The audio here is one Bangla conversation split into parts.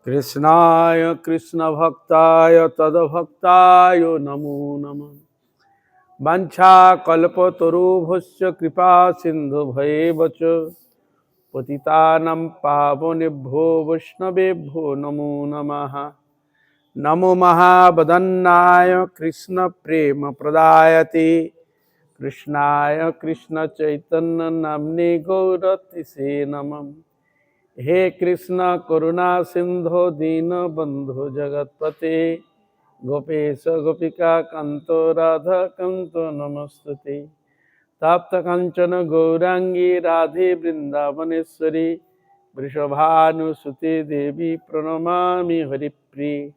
कृष्णाय कृष्णभक्ताय तद्भक्ताय नमो नमः। वाञ्छाकल्पतरुभ्यश्च कृपा सिन्धुभ्येव च पतितानां पावनेभ्यो वैष्णवेभ्यो नमो नमः। नमो महावदन्नाय कृष्णप्रेमप्रदायते कृष्णाय कृष्णचैतन्यनाम्ने गौरतिसे नमः। हे कृष्ण करुणा सिंधु दीनबंधु जगतपते गोपेश गोपिका कांतो राधा कांतो नमस्तुते। तप्त कंचन गौरांगी राधे वृंदावनेश्वरी वृषभानुसुते देवी प्रणमामि हरिप्रिये।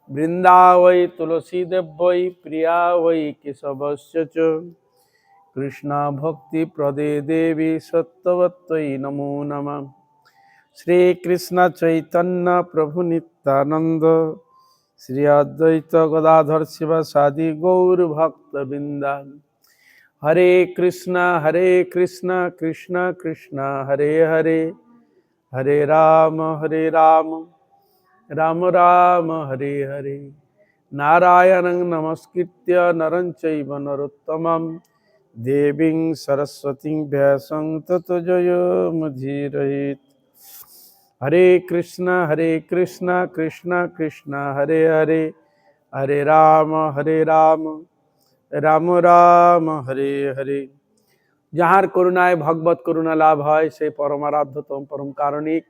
वृंदावै तुलसी देवै प्रिया वै केशवस्य च कृष्णा भक्ति प्रदे देवी सत्वत्वै नमो नमः। श्री कृष्ण चैतन्य प्रभु नित्यानंद श्री अद्वैत गदाधर शिवासादि गौर भक्त बिंदा। हरे कृष्ण कृष्ण कृष्ण हरे हरे, हरे राम राम राम हरे हरे। नारायणं नमस्कृत्य नरं चैव नरोत्तमं देवीं सरस्वतीं व्यासं ततो जयमुदीरयेत्। हरे कृष्ण कृष्ण कृष्ण हरे हरे, हरे राम राम राम हरे हरे। যাহার করুণায় ভগবত করুণা লাভ হয় সেই পরমারাধ্যতম পরম কারণিক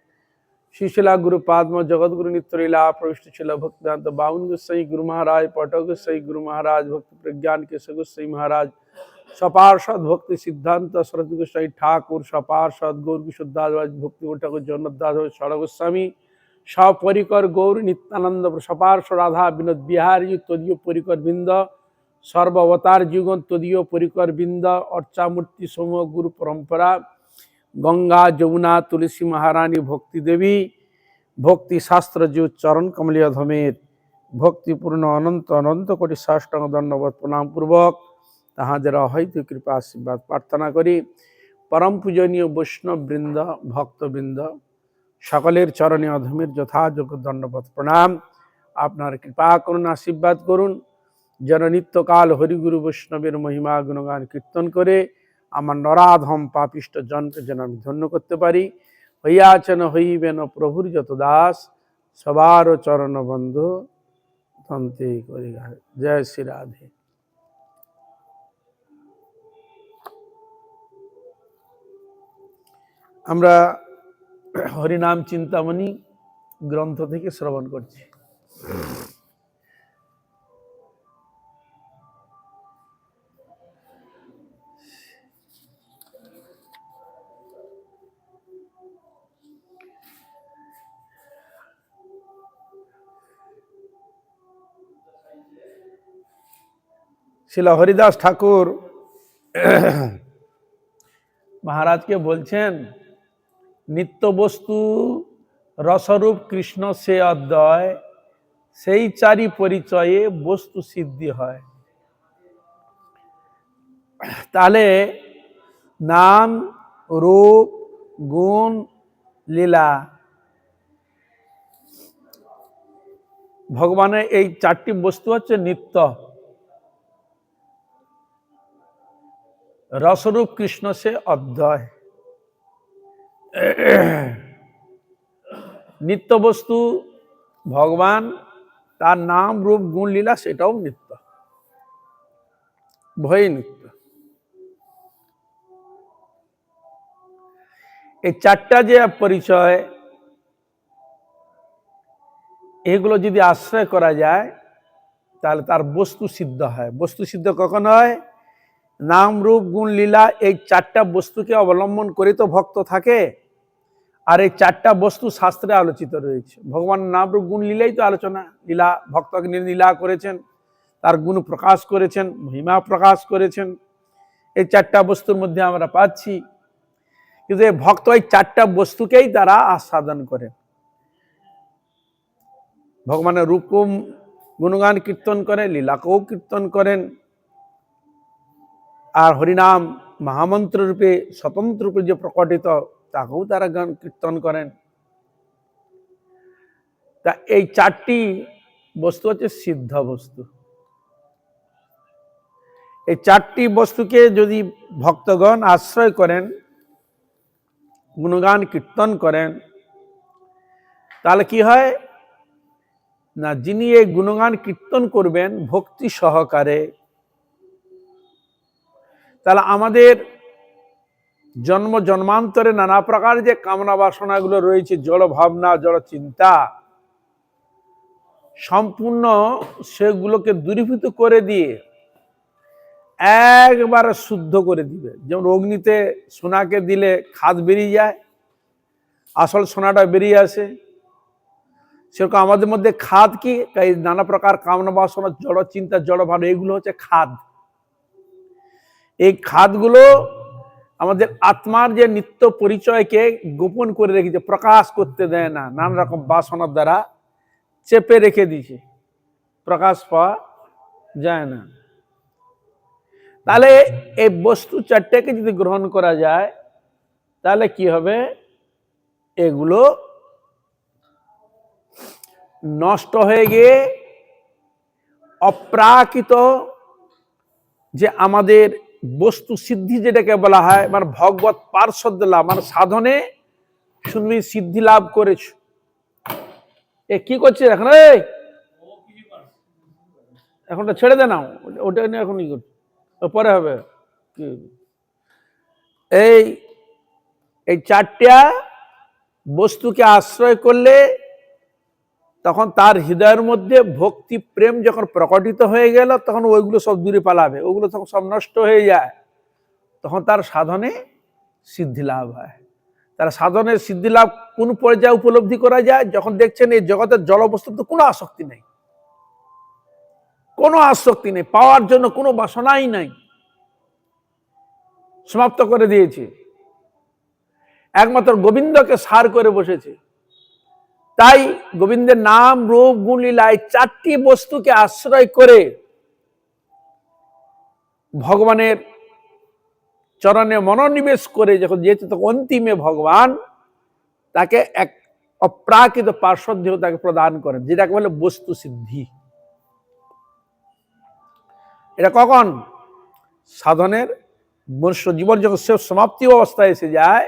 শিশিলা গুরু পাদম জগৎগুরু নিত্যলীলা প্রবিষ্ট ছিল ভক্তিদান্ত বাউন গোসাই গুরু মহারাজ পটক গোসাই গুরু মহারাজ ভক্তি প্রজ্ঞান কেশব গোসাই মহারাজ সপার্ষদ ভক্তি সিদ্ধান্ত সরস্বতী গোসাই ঠাকুর সপার্ষদ গৌর কিশোরদাস ভক্তি ঠাকুর জগন্নাথ ষড় গোস্বামী সপরিকর গৌর নিত্যানন্দ সপার্শ্ব রাধা বিনোদ বিহারী তদীয় পরিকর বৃন্দ সর্বাবতার যুগন তদীয় পরিকর বৃন্দ অর্চামূর্তি সমূহ গুরু পরম্পরা গঙ্গা যমুনা তুলসী মহারানী ভক্তি দেবী ভক্তি শাস্ত্র যু চরণ কমলীয় ধমের ভক্তিপূর্ণ অনন্ত অনন্ত কোটি সাষ্টাঙ্গ দণ্ডবত প্রণাম পূর্বক তাহাদের অহৈত কৃপা আশীর্বাদ প্রার্থনা করি। পরম পূজনীয় বৈষ্ণব বৃন্দ ভক্তবৃন্দ সকলের চরণে অধমের যথাযোগ্য দণ্ডবত প্রণাম। আপনার কৃপা করুন, আশীর্বাদ করুন যেন নিত্যকাল হরিগুরু বৈষ্ণবের মহিমা গুণগান কীর্তন করে আমার নরাধম পাপিষ্ট জনকে যেন আমি ধন্য করতে পারি। হইয়াছেন হইবেন প্রভুর যত দাস সবার চরণ বন্ধু তন্তে করি। জয় শ্রী রাধে। আমরা হরিনাম চিন্তামণি গ্রন্থ থেকে শ্রবণ করছি। শিলা হরিদাস ঠাকুর মহারাজকে বলছেন, নিত্য বস্তু রসরূপ কৃষ্ণ সে অদ্বয়, সেই চারি পরিচয়ে বস্তু সিদ্ধি হয়। তাহলে নাম রূপ গুণ লীলা ভগবানের এই চারটি বস্তু হচ্ছে নিত্য। রসরূপ কৃষ্ণ সে অদ্বয়, নিত্য বস্তু ভগবান, তার নাম রূপ গুণ লীলা সেটাও নিত্য, ভয় নিত্য। এই চারটা যে পরিচয়, এগুলো যদি আশ্রয় করা যায় তাহলে তার বস্তু সিদ্ধ হয়। বস্তু সিদ্ধ কখন হয়? নাম রূপ গুণ লীলা এই চারটা বস্তুকে অবলম্বন করে তো ভক্ত থাকে, আর এই চারটা বস্তু শাস্ত্রে আলোচিত রয়েছে। ভগবান নাম রূপ গুণ লীলাই তো আলোচনা, লীলা ভক্তকে নিয়ে লীলা করেছেন, তার গুণ প্রকাশ করেছেন, মহিমা প্রকাশ করেছেন, এই চারটা বস্তুর মধ্যে আমরা পাচ্ছি। কিন্তু এই ভক্ত এই চারটা বস্তুকেই তারা আস্বাদন করেন। ভগবানের রূপ গুণগান কীর্তন করেন, লীলাকেও কীর্তন করেন, আর হরিনাম মহামন্ত্র রূপে স্বতন্ত্র রূপে যে প্রকটিত তাকেও তারা গান কীর্তন করেন। তা এই চারটি বস্তু হচ্ছে সিদ্ধ বস্তু। এই চারটি বস্তুকে যদি ভক্তগণ আশ্রয় করেন, গুণগান কীর্তন করেন, তাহলে কি হয় না, যিনি এই গুণগান কীর্তন করবেন ভক্তি সহকারে, তাহলে আমাদের জন্ম জন্মান্তরে নানা প্রকার যে কামনা বাসনাগুলো রয়েছে, জড় ভাবনা, জড় চিন্তা, সম্পূর্ণ সেগুলোকে দূরীভূত করে দিয়ে একবারে শুদ্ধ করে দিবে। যেমন অগ্নিতে সোনাকে দিলে খাদ বেরিয়ে যায়, আসল সোনাটা বেরিয়ে আসে, সেরকম আমাদের মধ্যে খাদ কি, এই নানা প্রকার কামনা বাসনা, জড় চিন্তা, জড় ভাবনা, এগুলো হচ্ছে খাদ। এই খাদগুলো আমাদের আত্মার যে নিত্য পরিচয়কে গোপন করে রেখেছে, প্রকাশ করতে দেয় না, নানা রকম বাসনার দ্বারা চেপে রেখে দিয়েছে, প্রকাশ পাওয়া যায় না। তাহলে এই বস্তু চারটাকে যদি গ্রহণ করা যায়, তাহলে কি হবে, এগুলো নষ্ট হয়ে গিয়ে অপ্রাকৃত যে আমাদের বস্তু সিদ্ধি যেটাকে বলা হয়, মানে ভগবত পার্শ্বদ্য লাভ, মানে সাধনে শুনবি সিদ্ধি লাভ করেছ। এ কি করছে এখন, এখনটা ছেড়ে দে না, ওটা নিয়ে এখন ই করছে, পরে হবে। এই এই চারটা বস্তুকে আশ্রয় করলে তখন তার হৃদয়ের মধ্যে ভক্তি প্রেম যখন প্রকটিত হয়ে গেল, তখন ওইগুলো সব দূরে পালাবে, ওগুলো তখন সব নষ্ট হয়ে যায়, তখন তার সাধনে সিদ্ধি লাভ হয়। তার সাধনের সিদ্ধি লাভ কোন পর্যায়ে উপলব্ধি করা যায়, যখন দেখছেন এই জগতের জড়বস্তুতে কোনো আসক্তি নেই, কোনো আসক্তি নেই, পাওয়ার জন্য কোনো বাসনাই নাই, সমাপ্ত করে দিয়েছে, একমাত্র গোবিন্দকে সার করে বসেছে। তাই গোবিন্দের নাম, রূপ, গুণ, লীলা, এই চারটি বস্তুকে আশ্রয় করে ভগবানের চরণে মনোনিবেশ করে যখন যেহেতু তখন অন্তিমে ভগবান তাকে এক অপ্রাকৃত পার্শ্বদ্য তাকে প্রদান করেন, যেটাকে বলে বস্তু সিদ্ধি। এটা কখন, সাধনের মনুষ্য জীবন যখন সে সমাপ্তি অবস্থায় এসে যায়,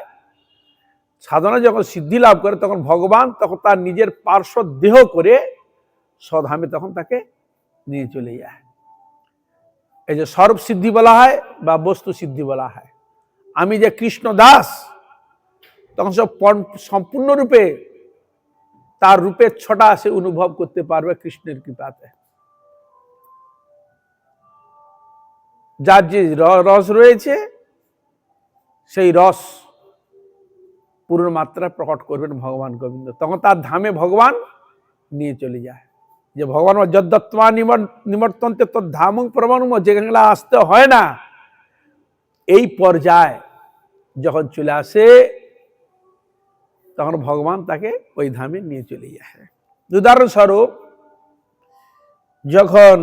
সাধনা যখন সিদ্ধি লাভ করে, তখন ভগবান তখন তার নিজের পার্শ্ব দেহ করে স্বধামে তখন তাকে নিয়ে চলে যায়। এই যে স্বরূপ সিদ্ধি বলা হয় বা বস্তু সিদ্ধি বলা হয়। আমি যে কৃষ্ণ দাস, তখন সব সম্পূর্ণরূপে তার রূপের ছটা সে অনুভব করতে পারবে কৃষ্ণের কৃপাতে। যার যে রস রয়েছে, সেই রস পূর্ণ মাত্রায় প্রকট করবেন ভগবান গোবিন্দ, তখন তার ধামে ভগবান নিয়ে চলে যায়। যে ভগবান যদ্দত্ত্বা নিমর্তন্তে তোর ধামং প্রমাণম, যেখানে আসতে হয় না, এই পর্যায়ে যখন চলে আসে, তখন ভগবান তাকে ওই ধামে নিয়ে চলে যায়। উদাহরণস্বরূপ, যখন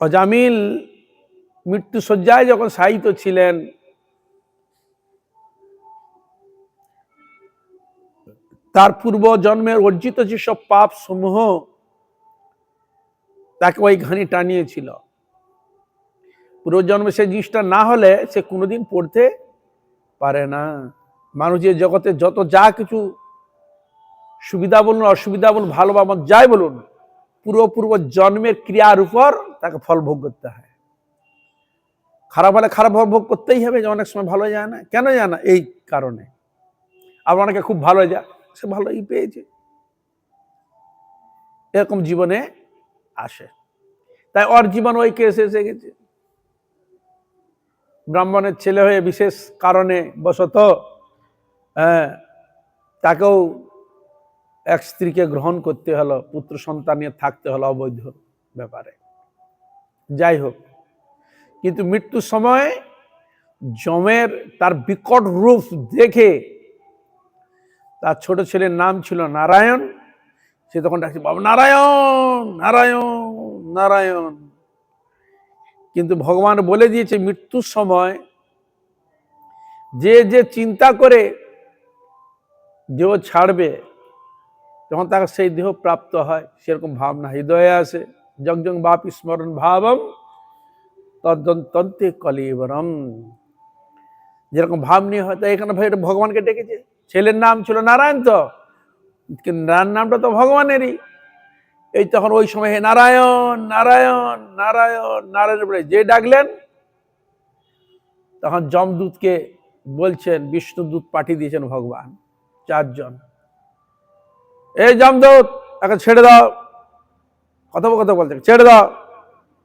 অজামিল মৃত্যু শয্যায় যখন শায়িত ছিলেন, তার পূর্ব জন্মের অর্জিত যেসব পাপ সমূহ তাকে ওই ঘানি টানিয়েছিল, পূর্বজন্মে সে জিনিসটা না হলে সে কোনোদিন পড়তে পারে না। মানুষ যে জগতে যত যা কিছু সুবিধা বলুন, অসুবিধা বলুন, ভালো বা মন্দ যাই বলুন, পূর্ব জন্মের ক্রিয়ার উপর তাকে ফল ভোগ করতে হয়। খারাপ হলে খারাপ ভোগ করতেই হবে, যে অনেক সময় ভালো যায় না, কেন যায় না, এই কারণে। আবার অনেকে খুব ভালো যায়, সে ভালোই পেয়েছে, এরকম জীবনে আসে। তাই ওর জীবন ওই কেসে এসে গেছে। ব্রাহ্মণের ছেলে হয়ে বিশেষ কারণে বশত তাকেও এক স্ত্রীকে গ্রহণ করতে হলো, পুত্র সন্তান নিয়ে থাকতে হলো অবৈধ ব্যাপারে। যাই হোক, কিন্তু মৃত্যুর সময় যমের তার বিকট রূপ দেখে, তার ছোট ছেলের নাম ছিল নারায়ণ, সে তখন ডাকছে, বাবা নারায়ণ নারায়ণ নারায়ণ। কিন্তু ভগবান বলে দিয়েছে, মৃত্যুর সময় যে যে চিন্তা করে দেহ ছাড়বে, যখন তাকে সেই দেহ প্রাপ্ত হয়, সেরকম ভাবনা হৃদয়ে আসে। যজ্ঞং বাপি স্মরণ ভাবম তদ্দন্তে কলিবরম। যেরকম ভাব নিয়ে হয়, তাই এখানে ভগবানকে ডেকেছে। ছেলের নাম ছিল নারায়ণ, তো কিন্তু নামটা তো ভগবানেরই। এই তখন ওই সময় হে নারায়ণ নারায়ণ নারায়ণ নারায়ণ বলে যে ডাকলেন, তখন যমদূতকে বলছেন, বিষ্ণুদূত পাঠিয়ে দিয়েছেন ভগবান 4 জন। এই যমদূত, এখন ছেড়ে দাও, কথোপকথন বলছে, ছেড়ে দাও,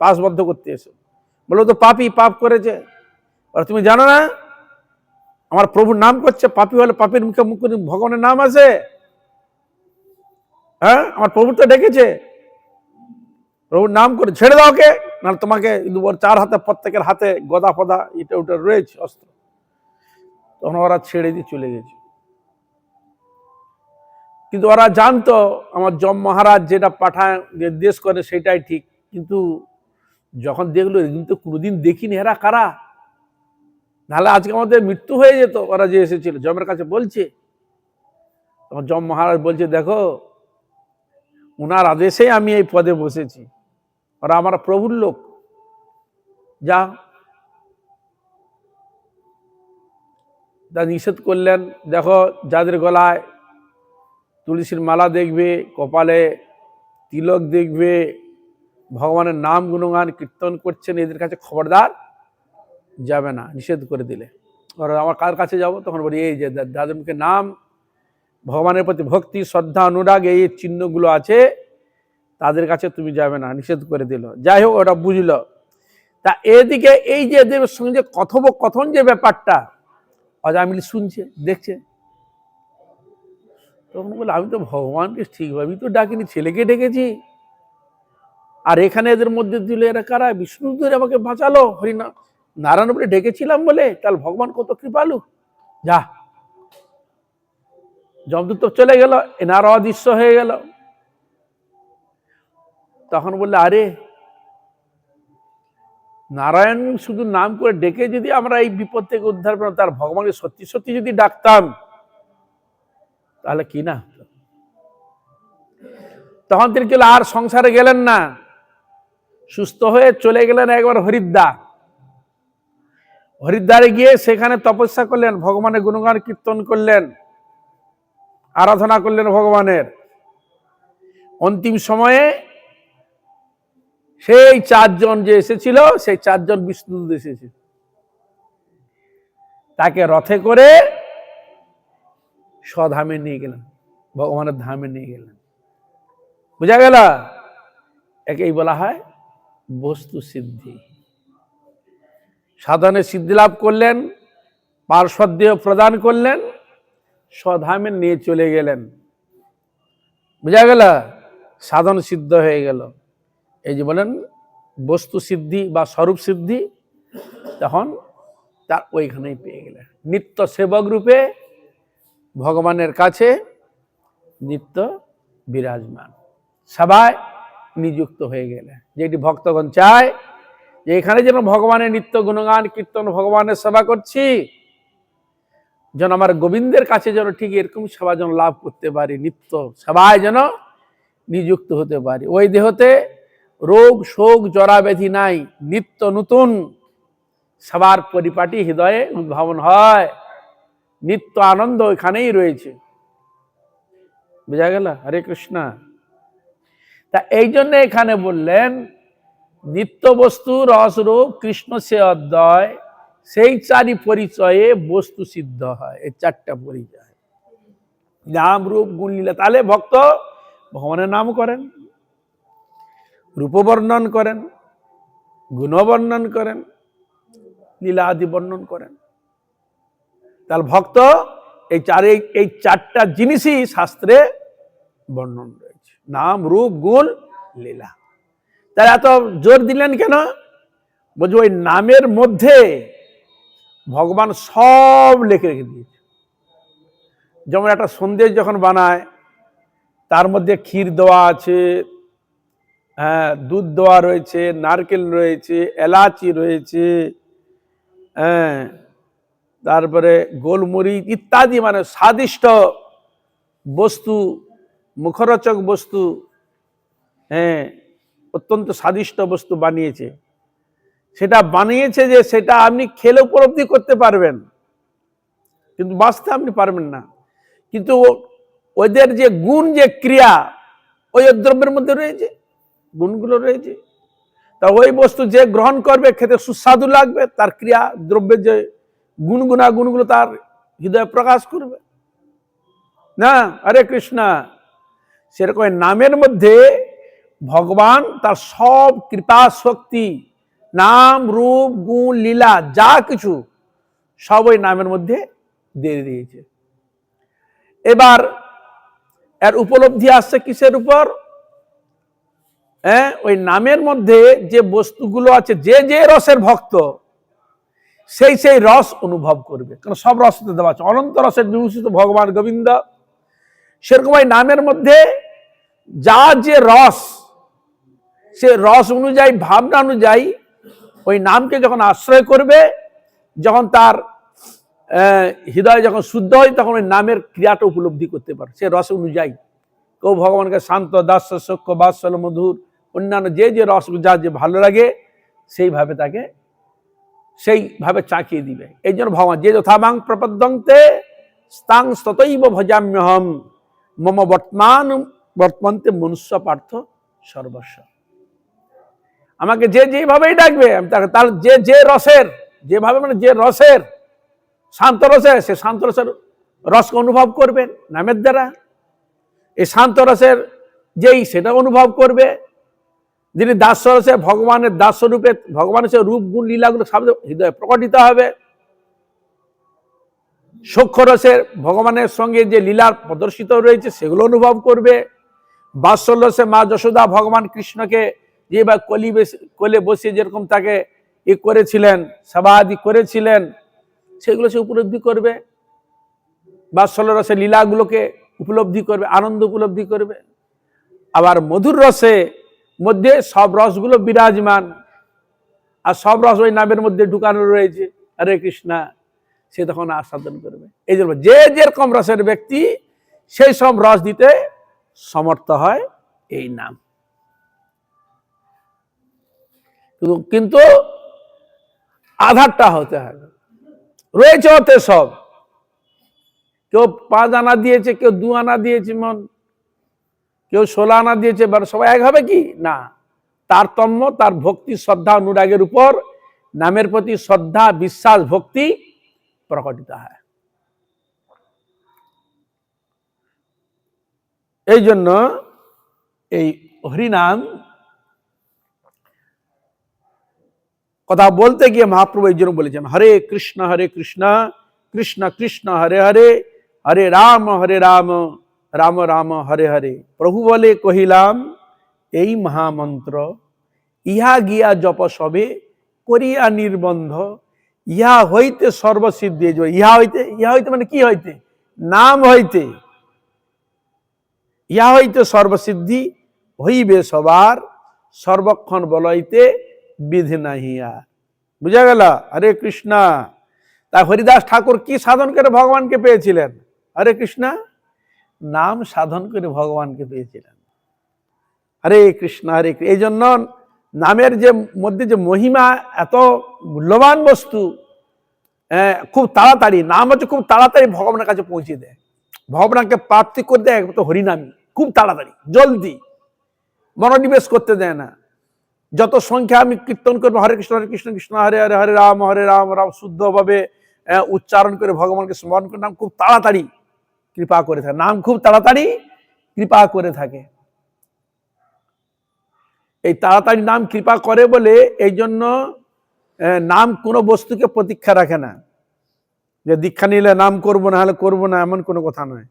পাশবদ্ধ করতে এসো। বলো তো পাপী, পাপ করেছে। আর তুমি জানো না আমার প্রভুর নাম করছে? পাপী হলে পাপীর মুখে মুখ ভগবানের নাম আছে? হ্যাঁ, আমার প্রভু তো ডেকেছে, প্রভুর নাম করে ছেড়ে দাও ওকে, নাহলে তোমাকে 4 হাতে, প্রত্যেকের হাতে গদা ফদা এটা ওটা রয়েছে অস্ত্র। তখন ওরা ছেড়ে দিয়ে চলে গেছে। কিন্তু ওরা জানতো আমার যম মহারাজ যেটা পাঠায় নির্দেশ করে সেটাই ঠিক। কিন্তু যখন দেখলো এদিন তো কোনোদিন দেখিনি, এরা কারা, নাহলে আজকে আমাদের মৃত্যু হয়ে যেত। ওরা যে এসেছিল যমের কাছে বলছে, তখন যম মহারাজ বলছে, দেখো উনার আদেশেই আমি এই পদে বসেছি, ওরা আমার প্রভুর লোক, যা। তা নিষেধ করলেন। দেখো যাদের গলায় তুলসীর মালা দেখবে, কপালে তিলক দেখবে, ভগবানের নাম গুণগান কীর্তন করছেন, এদের কাছে খবরদার যাবে না, নিষেধ করে দিলে। ওরা আমার কার কাছে যাব? তখন বলি, এই যে যাদের মুখে নাম, ভগবানের প্রতি ভক্তি শ্রদ্ধা অনুরাগ এই চিহ্নগুলো আছে, তাদের কাছে তুমি যাবে না, নিষেধ করে দিল। যাই হোক, ওটা বুঝলো। তা এদিকে এই যে এদের সঙ্গে কথোপকথন যে ব্যাপারটা অজামিল শুনছে, দেখছে। তখন বলে, আমি তো ভগবানকে ঠিকভাবেই তো ডাকিনি, ছেলেকে ডেকেছি, আর এখানে এদের মধ্যে দিলে এরা কারা? বিষ্ণু ধরে আমাকে বাঁচালো, হরিনা নারায়ণ বলে ডেকেছিলাম বলে, তাহলে ভগবান কত কৃপালু। যা, যমদূত তো চলে গেল, এনার অদৃশ্য হয়ে গেল। তখন বললে, আরে নারায়ণ শুধু নাম করে ডেকে যদি আমরা এই বিপদ থেকে উদ্ধার পেলাম, তার ভগবানকে সত্যি সত্যি যদি ডাকতাম তাহলে কি না। তখন তিনি আর সংসারে গেলেন না, সুস্থ হয়ে চলে গেলেন একবার হরিদ্বার। হরিদ্বারে গিয়ে সেখানে তপস্যা করলেন, ভগবানের গুণগান কীর্তন করলেন, আরাধনা করলেন ভগবানের। অন্তিম সময়ে সেই 4 জন যে এসেছিল, সেই 4 জন বিষ্ণুদূত এসেছিল, তাকে রথে করে স্বধামে নিয়ে গেলেন, ভগবানের ধামে নিয়ে গেলেন। বুঝা গেল? একেই বলা হয় বস্তু সিদ্ধি। সাধনে সিদ্ধি লাভ করলেন, পার্শ্বদেহ প্রদান করলেন, স্বধামে নিয়ে চলে গেলেন। বুঝা গেল? সাধন সিদ্ধ হয়ে গেল। এই যে বলেন বস্তু সিদ্ধি বা স্বরূপ সিদ্ধি, তখন তার ওইখানেই পেয়ে গেলেন। নিত্য সেবক রূপে ভগবানের কাছে নিত্য বিরাজমান, সবাই নিযুক্ত হয়ে গেলে। যেটি ভক্তগণ চায় যে এখানে যেন ভগবানের নিত্য গুণগান কীর্তন, ভগবানের সেবা করছি, যেন আমার গোবিন্দের কাছে যেন ঠিক এরকম সেবা যেন লাভ করতে পারি, নিত্য সেবায় যেন নিযুক্ত হতে পারি। ওই দেহতে রোগ শোক জরা ব্যাধি নাই, নিত্য নতুন সেবার পরিপাটি হৃদয়ে উদ্ভাবন হয়, নিত্য আনন্দ এখানেই রয়েছে। বুঝা গেল? হরে কৃষ্ণ। তা এই জন্য এখানে বললেন নিত্য বস্তু রসরূপ কৃষ্ণ সে অদ্বয়, সেই 4ই পরিচয়ে বস্তু সিদ্ধ হয়। এই 4টা পরিচয়, নাম রূপ গুণ লীলা। তাহলে ভক্ত ভগবানের নাম করেন, রূপ বর্ণন করেন, গুণ বর্ণন করেন, লীলা আদি বর্ণন করেন। তাহলে ভক্ত এই 4টা জিনিসই শাস্ত্রে বর্ণন রয়েছে, নাম রূপ গুণ লীলা। তাহলে এত জোর দিলেন কেন? বলছে ওই নামের মধ্যে ভগবান সব লিখে রেখে দিয়েছে। যেমন একটা সন্দেশ যখন বানায়, তার মধ্যে ক্ষীর দেওয়া আছে, হ্যাঁ, দুধ দেওয়া রয়েছে, নারকেল রয়েছে, এলাচি রয়েছে, হ্যাঁ, তারপরে গোলমরিচ ইত্যাদি মানে স্বাদিষ্ট বস্তু, মুখরোচক বস্তু, হ্যাঁ অত্যন্ত স্বাদিষ্ট বস্তু বানিয়েছে। সেটা বানিয়েছে যে সেটা আপনি খেলে উপলব্ধি করতে পারবেন, কিন্তু বাঁচতে আপনি পারবেন না। কিন্তু ওদের যে গুণ, যে ক্রিয়া ওই দ্রব্যের মধ্যে রয়েছে, গুণগুলো রয়েছে। তা ওই বস্তু যে গ্রহণ করবে খেতে সুস্বাদু লাগবে, তার ক্রিয়া দ্রব্যের যে গুণগুলো তার হৃদয়ে প্রকাশ করবে না। হরে কৃষ্ণ। সেরকম নামের মধ্যে ভগবান তার সব কৃপা শক্তি, নাম রূপ গুণ লীলা যা কিছু সব ওই নামের মধ্যে দিয়ে দিয়েছে। এবার এর উপলব্ধি আসছে কিসের উপর? ওই নামের মধ্যে যে বস্তুগুলো আছে, যে যে রসের ভক্ত সেই সেই রস অনুভব করবে, কারণ সব রসতে দেওয়া আছে। অনন্ত রসের বিভূষিত ভগবান গোবিন্দ। সেরকম ওই নামের মধ্যে যা যে রস, সে রস অনুযায়ী, ভাবনা অনুযায়ী ওই নামকে যখন আশ্রয় করবে, যখন তার হৃদয় যখন শুদ্ধ হয়, তখন ওই নামের ক্রিয়াটা উপলব্ধি করতে পারে সে রস অনুযায়ী। কেউ ভগবানকে শান্ত, দাস্য, সূক্ষ্ম, বাৎসল্য, মধুর, অন্যান্য যে যে রস যা যে ভালো লাগে সেইভাবে তাকে সেইভাবে চাকিয়ে দিবে। এই জন্য ভগবান যে যথাবাং প্রপদ্যন্তে স্তাং ততৈব ভজাম্যহম মম বর্তমান্তে মনুষ্য পার্থ সর্বস্ব। আমাকে যে যেভাবেই ডাকবে আমি তার যে যে রসের, যেভাবে মানে যে রসের, শান্ত রসে, সে শান্ত রসের রসকে অনুভব করবেন নামের দ্বারা। এই শান্ত রসের যেই সেটা অনুভব করবে। যিনি দাস্য রসে, ভগবানের দাস্য রূপে, ভগবানের সে রূপ গুণ লীলাগুলো সব হৃদয়ে প্রকটিত হবে। সূক্ষ্ম রসের ভগবানের সঙ্গে যে লীলার প্রদর্শিত রয়েছে সেগুলো অনুভব করবে। বাৎসল্য রসে মা যশোদা ভগবান কৃষ্ণকে যে বা কোলে বসিয়ে যেরকম তাকে করেছিলেন, সেবাদি করেছিলেন, সেগুলো সে উপলব্ধি করবে। বাৎসল্য রসে লীলাগুলোকে উপলব্ধি করবে, আনন্দ উপলব্ধি করবে। আবার মধুর রসে মধ্যে সব রসগুলো বিরাজমান, আর সব রস ওই নামের মধ্যে ঢুকানো রয়েছে, হরে কৃষ্ণ, সে তখন আস্বাদন করবে। এই জন্য যে যেরকম রসের ব্যক্তি সেই সব রস দিতে সমর্থ হয় এই নাম। কিন্তু আধারটা হতে হবে, রয়েছে ওতে সব। কেউ 5 আনা দিয়েছে, কেউ 2 আনা দিয়েছে মন, কেউ 16 আনা দিয়েছে, সবাই এক হবে কি না। তারতম্য, তার ভক্তি শ্রদ্ধা অনুরাগের উপর নামের প্রতি শ্রদ্ধা বিশ্বাস ভক্তি প্রকটিত হয়। এই জন্য এই হরিনাম কথা বলতে গিয়ে মহাপ্রভু এই জন্য বলেছেন, হরে কৃষ্ণ কৃষ্ণ কৃষ্ণ হরে হরে, হরে রাম রাম রাম হরে হরে। প্রভু বলে কহিলাম এই মহামন্ত্র, ইহা গিয়া জপ সবে করিয়া নির্বন্ধ, ইহা হইতে সর্বসিদ্ধি। ইহা হইতে মানে কি হইতে? নাম হইতে। ইহা হইতে সর্বসিদ্ধি হইবে সবার, সর্বক্ষণ বলইতে বিধি নাহিয়া। বুঝা গেল? হরে কৃষ্ণ। তা হরিদাস ঠাকুর কি সাধন করে ভগবানকে পেয়েছিলেন? হরে কৃষ্ণ, নাম সাধন করে ভগবানকে পেয়েছিলেন। হরে কৃষ্ণ হরে কৃষ্ণ। এই জন্য নামের যে মধ্যে যে মহিমা, এত মূল্যবান বস্তু, খুব তাড়াতাড়ি নাম হচ্ছে, খুব তাড়াতাড়ি ভগবানের কাছে পৌঁছে দেয়, ভগবানকে প্রাপ্তি করে দেয়। তো হরিনামী খুব তাড়াতাড়ি, জলদি, মনোনিবেশ করতে দেয় না। যত সংখ্যা আমি কীর্তন করবো, হরে কৃষ্ণ কৃষ্ণ হরে হরে, হরে রাম রাম শুদ্ধভাবে উচ্চারণ করে ভগবানকে স্মরণ করে, নাম খুব তাড়াতাড়ি কৃপা করে থাকে, নাম খুব তাড়াতাড়ি কৃপা করে থাকে। এই তাড়াতাড়ি নাম কৃপা করে বলে এই জন্য নাম কোনো বস্তুকে প্রতীক্ষা রাখে না, যে দীক্ষা নিলে নাম করবো না হলে করবো না, এমন কোনো কথা নয়।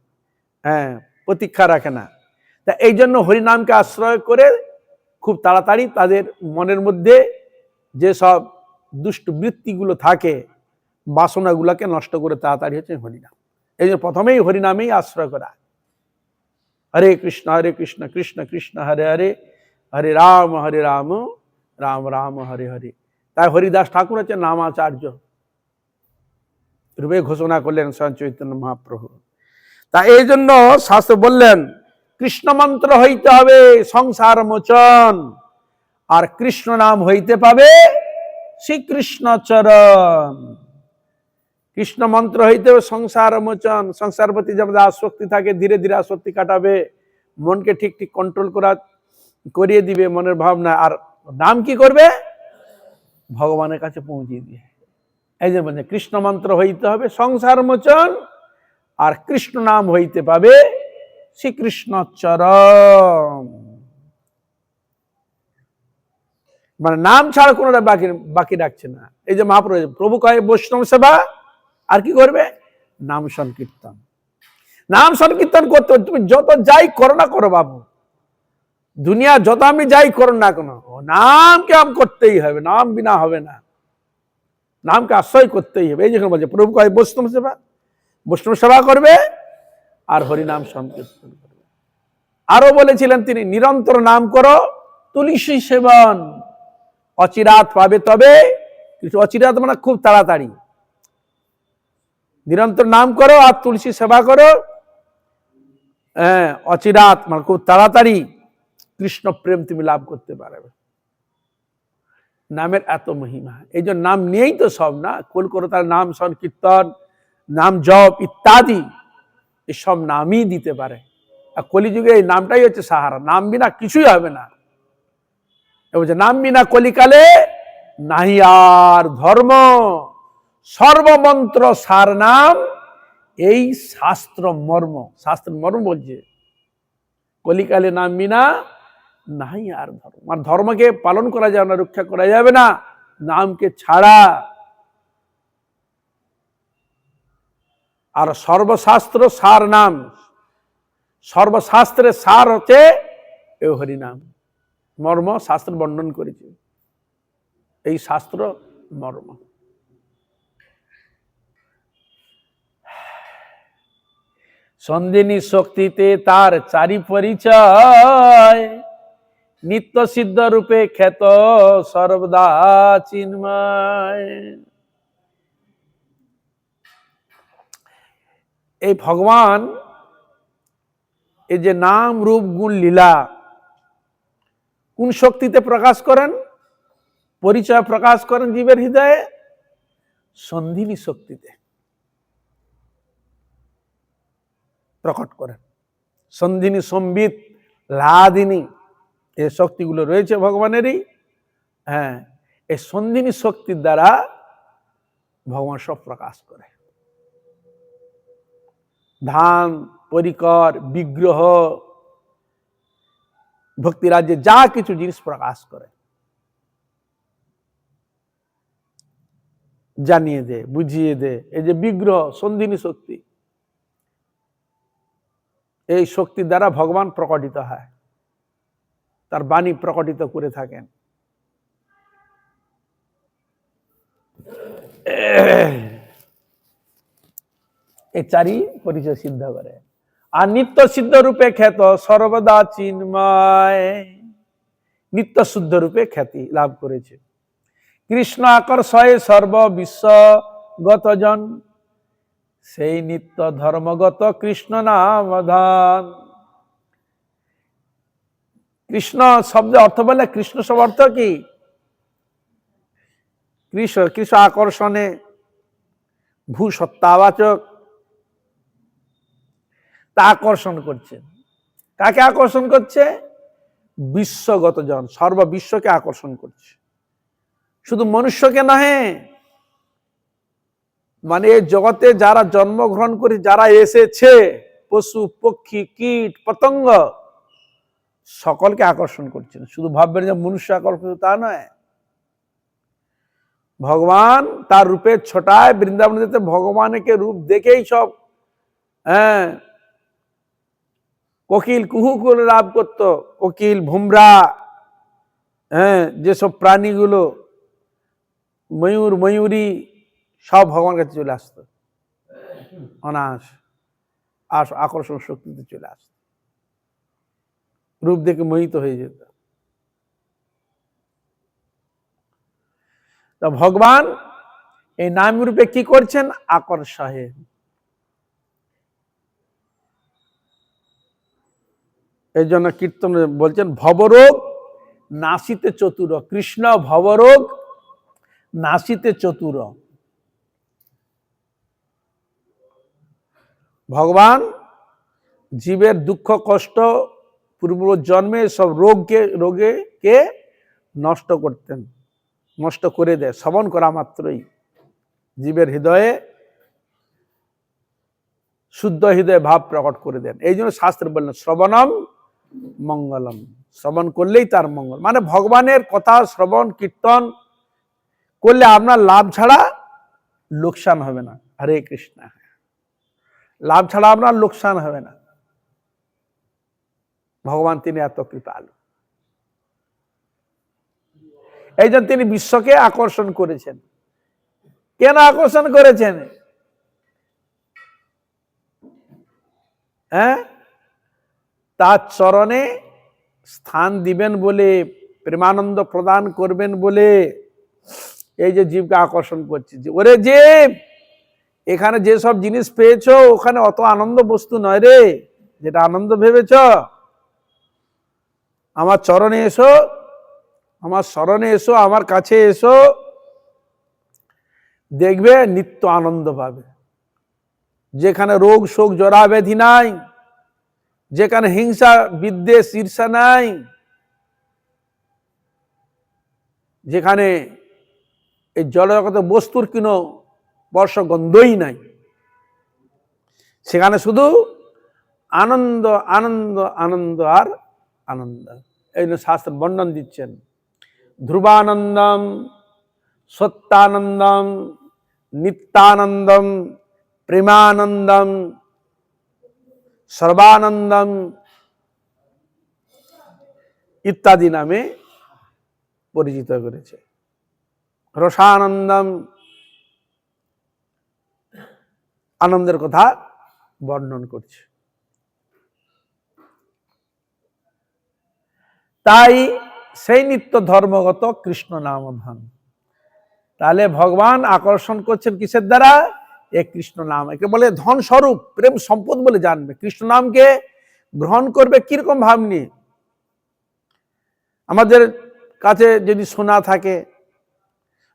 প্রতীক্ষা রাখে না। তা এই জন্য হরিনামকে আশ্রয় করে খুব তাড়াতাড়ি তাদের মনের মধ্যে যে সব দুষ্ট বৃত্তিগুলো থাকে, বাসনাগুলোকে নষ্ট করে তাড়াতাড়ি হচ্ছে হরিনাম। এই জন্য প্রথমেই হরিনামেই আশ্রয় করা। হরে কৃষ্ণ কৃষ্ণ কৃষ্ণ হরে হরে, হরে রাম রাম রাম হরে হরে। তাই হরিদাস ঠাকুর হচ্ছে নামাচার্য। রূপে ঘোষণা করলেন স্বয়ং চৈতন্য মহাপ্রভু। তা এই জন্য শাস্ত্র বললেন কৃষ্ণ মন্ত্র হইতে হবে সংসার মোচন, আর কৃষ্ণ নাম হইতে পাবে শ্রীকৃষ্ণ চরণ। কৃষ্ণ মন্ত্র হইতে হবে সংসার মোচন, সংসার প্রতি যেমন আসক্তি থাকে ধীরে ধীরে আসক্তি কাটাবে, মনকে ঠিক ঠিক কন্ট্রোল করিয়ে দিবে মনের ভাবনা। আর নাম কি করবে? ভগবানের কাছে পৌঁছিয়ে দিয়ে। এই যে বলছে কৃষ্ণ মন্ত্র হইতে হবে সংসার মোচন, আর কৃষ্ণ নাম হইতে পাবে শ্রীকৃষ্ণ চরণ। মানে নাম ছাড়া কোনোটা বাকি রাখছে না। এই যে মহাপ্রভু প্রভু কয় বৈষ্ণব সেবা, আর কি করবে? নাম সংকীর্তন। নাম সংকীর্তন করতে তুমি যত যাই করো না করো বাবু, দুনিয়া যত আমি যাই করো না কেন, নামকে আম করতেই হবে, নাম বিনা হবে না, নামকে আশ্রয় করতেই হবে। এই যেখানে বলছে প্রভু কয় বৈষ্ণব সেবা, বৈষ্ণব সেবা করবে আর হরিনাম সংকীর্তন করবে। আরো বলেছিলেন তিনি নিরন্তর নাম করো তুলসী সেবন, অচিরাত পাবে তবে। অচিরাত মানে খুব তাড়াতাড়ি। নিরন্তর নাম করো আর তুলসী সেবা করো, অচিরাত মানে খুব তাড়াতাড়ি কৃষ্ণ প্রেম তুমি লাভ করতে পারবে। নামের এত মহিমা, এই জন্য নাম নিয়েই তো সব না, কলকাতার নাম সংকীর্তন, নাম জপ ইত্যাদি এসব নামই দিতে পারে। আর কলিযুগে এই নামটাই হচ্ছে সাহারা, নাম বিনা কিছুই হবে না। নাম বিনা কলিকালে নাহি আর ধর্ম, সর্বমন্ত্র সার নাম এই শাস্ত্র মর্ম। শাস্ত্র মর্ম বলছে কলিকালে নাম বিনা নাহি আর ধর্ম। আর ধর্মকে পালন করা যাবে না, রক্ষা করা যাবে না নামকে ছাড়া। আর সর্বশাস্ত্র সার নাম, সর্বশাস্ত্রের সার হচ্ছে এই হরিনাম। মর্ম শাস্ত্র বর্ণন করেছে, এই শাস্ত্র মর্ম। সন্ধিনী শক্তিতে তার চারি পরিচয়, নিত্য সিদ্ধ রূপে খ্যাত সর্বদা চিন্ময়। এই ভগবান এই যে নাম রূপ গুণ লীলা কোন শক্তিতে প্রকাশ করেন? পরিচয় প্রকাশ করেন জীবের হৃদয়ে সন্ধিনী শক্তিতে প্রকট করেন। সন্ধিনী, সম্বিত, লাদিনী এই শক্তিগুলো রয়েছে ভগবানেরই। এই সন্ধিনী শক্তির দ্বারা ভগবান সব প্রকাশ করে। ধাম, পরিকর, বিগ্রহ, ভক্তি রাজ্যে যা কিছু জিনিস প্রকাশ করে, জানিয়ে দে, বুঝিয়ে দে। এই যে বিগ্রহ সন্ধিনী শক্তি, এই শক্তির দ্বারা ভগবান প্রকটিত হয়, তার বাণী প্রকটিত করে থাকেন। এই চারি পরিচয় সিদ্ধ করে। আর নিত্য সিদ্ধ রূপে খ্যাত সর্বদা চিন্ময়, নিত্য শুদ্ধ রূপে খ্যাতি লাভ করেছে। কৃষ্ণ আকর্ষয়ে সর্ব বিশ্বগত জন, সেই নিত্য ধর্মগত কৃষ্ণ নাম ধান। কৃষ্ণ শব্দের অর্থ বলে, কৃষ্ণ শব্দ অর্থ কি? কৃষ্ণ আকর্ষণে, ভূ সত্তাবাচক, তা আকর্ষণ করছে। কাকে আকর্ষণ করছে? বিশ্বগত জন, সর্ববিশ্বকে আকর্ষণ করছে, শুধু মনুষ্যকে নহে। মানে জগতে যারা জন্মগ্রহণ করে, যারা এসেছে, পশু পক্ষী কীট পতঙ্গ, সকলকে আকর্ষণ করছেন। শুধু ভাববেন যে মনুষ্য আকর্ষণ, তা নয়। ভগবান তার রূপের ছোটায় বৃন্দাবন যেতে ভগবানকে রূপ দেখেই সব কোকিল কুহু করে লাভ করত, কোকিল ভুমরা, যেসব প্রাণীগুলো, ময়ূর ময়ূরী, সব ভগবানের কাছে চলে আসতো অনায়াস, আকর্ষণ শক্তিতে চলে আসতো, রূপ দেখে মোহিত হয়ে যেত। তা ভগবান এই নাম রূপে কি করছেন? আকর্ষহে। এই জন্য কীর্তন বলছেন ভবরোগ নাসিতে চতুর, কৃষ্ণ ভবরোগ নাসিতে চতুর। ভগবান জীবের দুঃখ কষ্ট পূর্ব জন্মে সব রোগে নষ্ট করতেন, নষ্ট করে দেয় শ্রবণ করা মাত্রই। জীবের হৃদয়ে শুদ্ধ হৃদয় ভাব প্রকট করে দেন। এই জন্য শাস্ত্র বললেন শ্রবণম মঙ্গলম, শ্রবণ করলেই তার মঙ্গল। মানে ভগবানের কথা শ্রবণ কীর্তন করলে আপনার লাভ ছাড়া লোকসান হবে না। হরে কৃষ্ণ। লাভ ছাড়া আপনার লোকসান হবে না। ভগবান তিনি এত কৃপালু। এই জন্য তিনি বিশ্বকে আকর্ষণ করেছেন। কেন আকর্ষণ করেছেন? তার চরণে স্থান দিবেন বলে, প্রেমানন্দ প্রদান করবেন বলে এই যে জীবকে আকর্ষণ করছে। যে ওরে জীব, এখানে যে সব জিনিস পেয়েছো ওখানে অত আনন্দ বস্তু নয় রে, যেটা আনন্দ ভেবেছ। আমার চরণে এসো, আমার শরণে এসো, আমার কাছে এসো, দেখবে নিত্য আনন্দ পাবে। যেখানে রোগ শোক জরা ব্যাধি নাই, যেখানে হিংসা বিদ্বেষ ঈর্ষা নাই, যেখানে এই জড়জগত বস্তুর কোনো স্পর্শগন্ধই নাই, সেখানে শুধু আনন্দ আনন্দ আনন্দ আর আনন্দ। এই জন্য শাস্ত্র বর্ণন দিচ্ছেন ধ্রুবানন্দম, সত্যানন্দম, নিত্যানন্দম, প্রেমানন্দম, সর্বানন্দম ইত্যাদি নামে পরিচিত করেছে। রসানন্দম, আনন্দের কথা বর্ণন করছে। তাই সেই নিত্য ধর্মগত কৃষ্ণ নাম ধন। তাহলে ভগবান আকর্ষণ করছেন কিসের দ্বারা? এ কৃষ্ণ নাম। একে বলে ধন স্বরূপ, প্রেম সম্পদ বলে জানবে। কৃষ্ণ নামকে গ্রহণ করবে কিরকম ভাব নিয়ে? আমাদের কাছে যদি সোনা থাকে,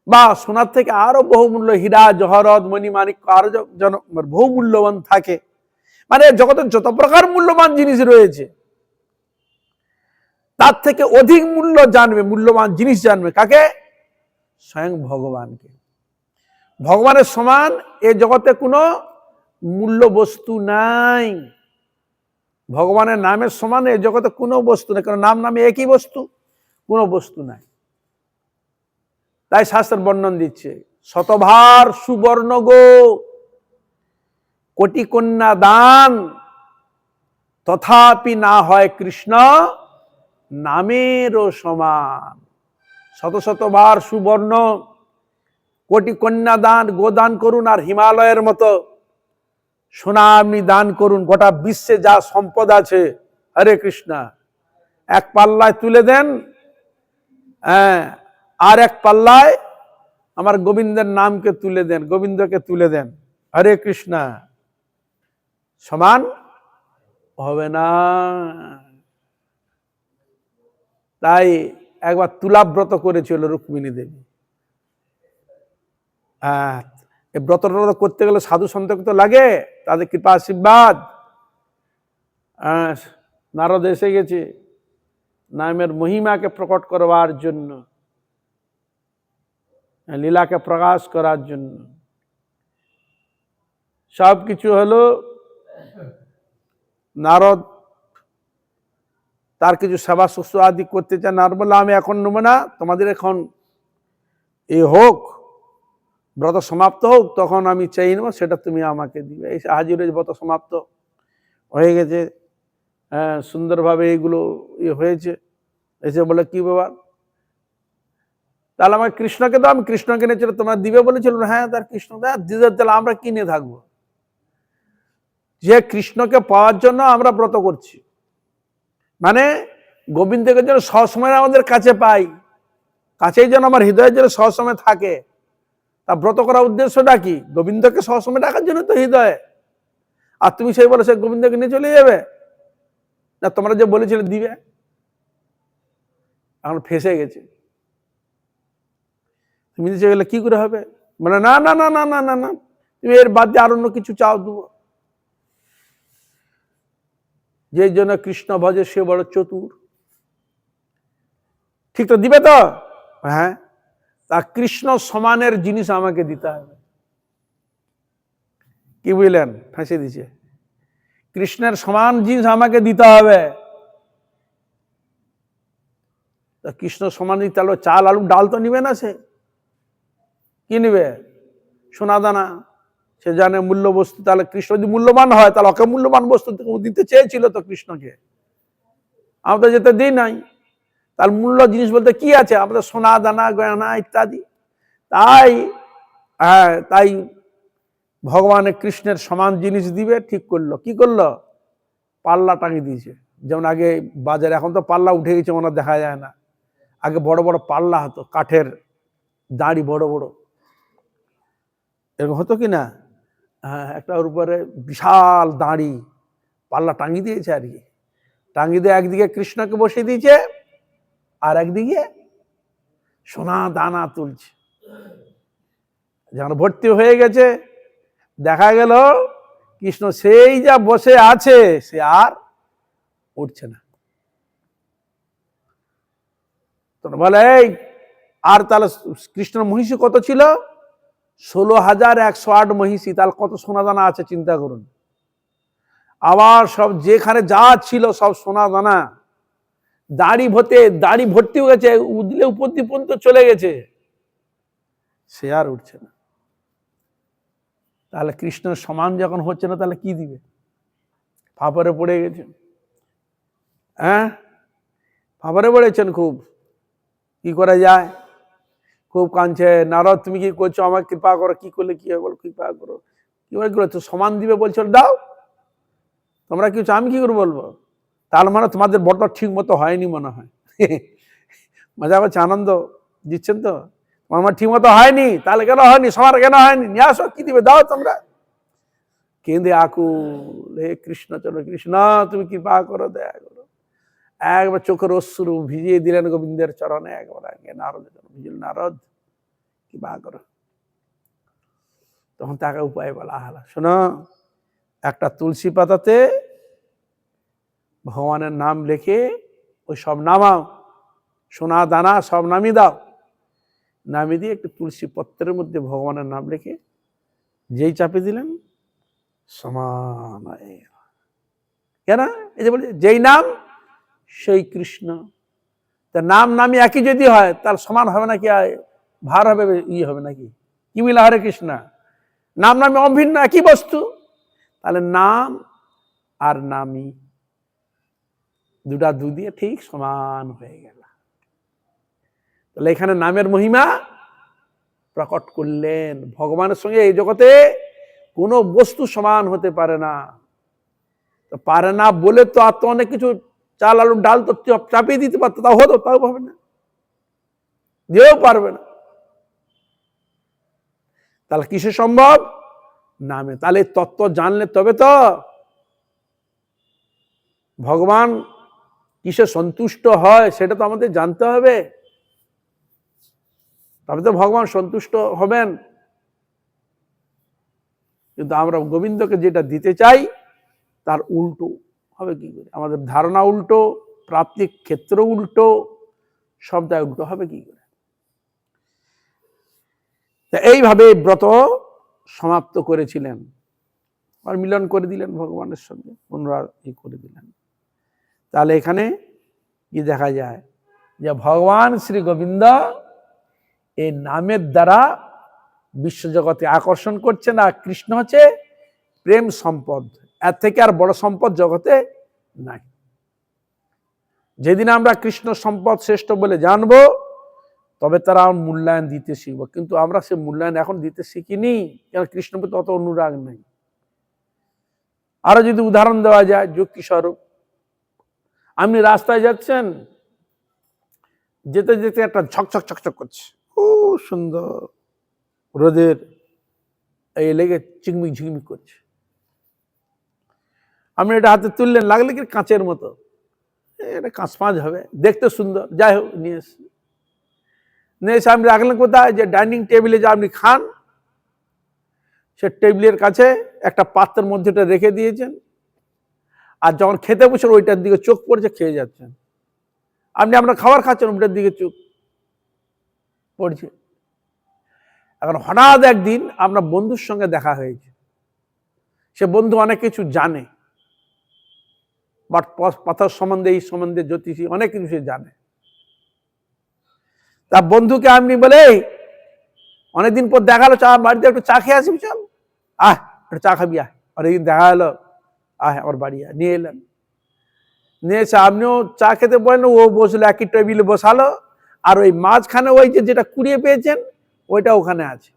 বা সোনার থেকে আরো বহুমূল্য হীরা জহরত মণিমাণিক আরো বহু মূল্যবান থাকে, মানে জগতের যত প্রকার মূল্যবান জিনিস রয়েছে তার থেকে অধিক মূল্য জানবে, মূল্যবান জিনিস জানবে কাকে? স্বয়ং ভগবানকে। ভগবানের সমান এ জগতে কোনো মূল্য বস্তু নাই। ভগবানের নামের সমান এ জগতে কোনো বস্তু নেই। কারণ নাম নামে একই বস্তু, কোনো বস্তু নাই। তাই শাস্ত্র বর্ণন দিচ্ছে শতভার সুবর্ণ গো কোটি কন্যা দান, তথাপি না হয় কৃষ্ণ নামেরও সমান। শত শতবার সুবর্ণ কোটি কন্যা দান, গোদান করুন, আর হিমালয়ের মতো সোনা আপনি দান করুন, গোটা বিশ্বে যা সম্পদ আছে, হরে কৃষ্ণ, এক পাল্লায় তুলে দেন, আর এক পাল্লায় আমার গোবিন্দের নামকে তুলে দেন, গোবিন্দকে তুলে দেন, হরে কৃষ্ণ, সমান হবে না। তাই একবার তুলাব্রত করেছিল রুক্মিণী দেবী। এই ব্রতটা করতে গেলে সাধু সন্তকে তো লাগে, তাদের কৃপা আশীর্বাদ। নারদ এসে গেছে নামের মহিমাকে প্রকট করবার জন্য, লীলাকে প্রকাশ করার জন্য। সব কিছু হলো, নারদ তার কিছু সেবা শুশ্রূষা আদি করতে চান। নারদ বলল আমি এখন নেবো না, তোমাদের এখন এ হোক, ব্রত সমাপ্ত হোক, তখন আমি চাই নেবো, সেটা তুমি আমাকে দিবে। এই হাজির হয়েছে, ব্রত সমাপ্ত হয়ে গেছে, সুন্দরভাবে এইগুলো হয়েছে। এসে বলে কি ব্যাপার, তাহলে আমার কৃষ্ণকে দাও, আমি কৃষ্ণকে নিয়েছিল, তোমরা দিবে বলেছিল। হ্যাঁ, তার কৃষ্ণ দিতে, তাহলে আমরা কি নিয়ে থাকবো? যে কৃষ্ণকে পাওয়ার জন্য আমরা ব্রত করছি, মানে গোবিন্দকে যেন সবসময় আমাদের কাছে পাই, কাছেই যেন আমার হৃদয়ের যেন সবসময় থাকে, তা ব্রত করার উদ্দেশ্যটা কি? গোবিন্দকে সবসময় ডাকার জন্য তো হৃদয়ে। আর তুমি সেই বলে সে গোবিন্দকে নিয়ে চলে যাবে না? তোমরা যে বলেছিলে দিবে, এখন ফেসে গেছে। তুমি নিচে গেলে কি করে হবে? মানে না না না না না না না, তুমি এর বাদ দিয়ে আর অন্য কিছু চাও দেবো। যে জন্য কৃষ্ণ ভজে সে বড় চতুর। ঠিক তো দিবে তো? হ্যাঁ, তা কৃষ্ণ সমানের জিনিস আমাকে দিতে হবে। কি বুঝলেন? ফাঁসে দিছে। কৃষ্ণের সমান জিনিস আমাকে দিতে হবে। তা কৃষ্ণ সমান দিতে হলে চাল আলু ডাল তো নিবে না। সে কি নিবে? সোনা দানা। সে জানে মূল্য বস্তু। তাহলে কৃষ্ণ যদি মূল্যবান হয়, তাহলে ওকে মূল্যবান বস্তু দিতে চেয়েছিল তো কৃষ্ণকে, আমরা যেতে দিই নাই। তার মূল্য জিনিস বলতে কি আছে? আমাদের সোনা দানা গয়না ইত্যাদি। তাই হ্যাঁ, তাই ভগবানের কৃষ্ণের সমান জিনিস দিবে। ঠিক করলো। কি করলো? পাল্লা টাঙিয়ে দিয়েছে। যেমন আগে বাজারে, এখন তো পাল্লা উঠে গেছে, ওনার দেখা যায় না। আগে বড় বড় পাল্লা হতো, কাঠের দাড়ি বড় বড়, এরকম হতো কি না? হ্যাঁ, একটা ওর উপরে বিশাল দাড়ি পাল্লা টাঙিয়ে দিয়েছে আর কি। টাঙিয়ে দিয়ে একদিকে কৃষ্ণকে বসিয়ে দিয়েছে, আর একদিকে সোনা দানা তুলছে। যখন ভর্তি হয়ে গেছে, দেখা গেল কৃষ্ণ সেই যা বসে আছে, সে আর উঠছে না। তো বলে এই, আর তাহলে কৃষ্ণের মহিষী কত ছিল? 16,108 মহিষী। তাহলে কত সোনা দানা আছে চিন্তা করুন। আবার সব যেখানে যা ছিল সব সোনা দানা, দাড়ি ভর্তি হয়ে গেছে, উদলে উপর দিয়ে পর্যন্ত চলে গেছে, সে আর উঠছে না। তাহলে কৃষ্ণের সমান যখন হচ্ছে না, তাহলে কি দিবে? ফাপরে পড়ে গেছেন। হ্যাঁ, ফাপরে পড়েছেন খুব। কি করা যায়? খুব কাঁদছে। নারদ, তুমি কি করছো? আমার কৃপা করো। কি করলে কি হবে? বল, কৃপা করো। কি বলে তো সমান দিবে বলছো, দাও। তোমরা কি আমি কি করে বলবো? তার মানে তোমাদের বড় ঠিক মতো হয়নি মনে হয়। মজা করছে, আনন্দ দিচ্ছেন তো। আমার ঠিক মতো হয়নি, তাহলে কেন হয়নি? সবার কেন হয়নি? নিয়ে আসো, কি দিবে দাও তোমরা। কেঁদে আকুল, হে কৃষ্ণ চলো কৃষ্ণ, তুমি কৃপা করো, দয়া করো। একবার চোখের অশ্রু ভিজিয়ে দিলেন গোবিন্দের চরণে। একবার আগে নারদ ভিজিল, নারদ কৃপা করো। তখন তাকে উপায় বলা হলো, শোনো, একটা তুলসী পাতাতে ভগবানের নাম লিখে ওই সব নামাও, সোনা দানা সব নামিয়ে দাও। নামিয়ে দিয়ে একটু তুলসী পত্রের মধ্যে ভগবানের নাম লিখে যেই চাপে দিলেন, সমান হয়ে গেল। কেন? এই যে বলি, যেই নাম সেই কৃষ্ণ। তা নাম নামি একই যদি হয়, তার সমান হবে নাকি? ভার হবে, ই হবে নাকি? কি মিলা? হরে কৃষ্ণ নাম নামে অভিন্ন, একই বস্তু। তাহলে নাম আর নামি দুটা দু দিয়ে ঠিক সমান হয়ে গেল। তাহলে এখানে নামের মহিমা প্রকট করলেন। ভগবানের সঙ্গে এই জগতে কোনো বস্তু সমান হতে পারে না। তো পারে না বলে তো আর তো অনেক কিছু চাল আলু ডাল তো চাপিয়ে দিতে পারতো, তাও হতো, তাও হবে না, দিয়েও পারবে না। তাহলে কিসে সম্ভব? নামে। তাহলে তত্ত্ব জানলে তবে তো ভগবান কিসে সন্তুষ্ট হয় সেটা তো আমাদের জানতে হবে, তবে তো ভগবান সন্তুষ্ট হবেন। কিন্তু আমরা গোবিন্দকে যেটা দিতে চাই তার উল্টো হবে কি করে? আমাদের ধারণা উল্টো, প্রাপ্তির ক্ষেত্র উল্টো, সবটাই উল্টো হবে কি করে? এইভাবে ব্রত সমাপ্ত করেছিলেন, আর মিলন করে দিলেন ভগবানের সঙ্গে, পুনরায় করে দিলেন। তাহলে এখানে কি দেখা যায়? যে ভগবান শ্রী গোবিন্দ এই নামের দ্বারা বিশ্বজগতে আকর্ষণ করছেন। আর কৃষ্ণ হচ্ছে প্রেম সম্পদ, এর থেকে আর বড় সম্পদ জগতে নাই। যেদিন আমরা কৃষ্ণ সম্পদ শ্রেষ্ঠ বলে জানবো, তবে তারা মূল্যায়ন দিতে শিখবো। কিন্তু আমরা সে মূল্যায়ন এখন দিতে শিখিনি, কারণ কৃষ্ণ প্রতি অত অনুরাগ নেই। আরো যদি উদাহরণ দেওয়া যায় যুক্তি স্বরূপ, আপনি রাস্তায় যাচ্ছেন, যেতে যেতে একটা ঝকঝক ঝকঝক করছে, খুব সুন্দর, রোদের এই লেগে চিকমিক ঝিকমিক করছে। আপনি এটা হাতে তুললেন, লাগলে কি কাঁচের মতো, এটা কাঁচ পাঁচ হবে, দেখতে সুন্দর, যাই হোক নিয়ে এসে আপনি রাখলেন কোথায়, যে ডাইনিং টেবিলে যে আপনি খান সে টেবিলের কাছে একটা পাত্রের মধ্যে এটা রেখে দিয়েছেন, আর যখন খেতে বসে ওইটার দিকে চোখ পড়ছে, খেয়ে যাচ্ছেন। আপনি আপনার খাবার খাচ্ছেন, ওইটার দিকে চোখ পড়ছে। এখন হঠাৎ একদিন আপনার বন্ধুর সঙ্গে দেখা হয়েছে, সে বন্ধু অনেক কিছু জানে, বাট পাথর সম্বন্ধে, এই সম্বন্ধে, জ্যোতিষী অনেক কিছু সে জানে। তার বন্ধুকে আপনি বলে, অনেকদিন পর দেখালো, চা বাড়িতে একটু চা খেয়ে আসবি, চল একটু চা খাবি, অনেকদিন দেখা হলো, আমার বাড়ি নিয়ে এলেন। নিয়ে এসে আপনিও চা খেতে বললেন, ও বসলো, একই টেবিলে বসালো, আর ওই মাঝখানে ওই যেটা কুড়িয়ে পেয়েছেন ওইটা ওখানে আছে।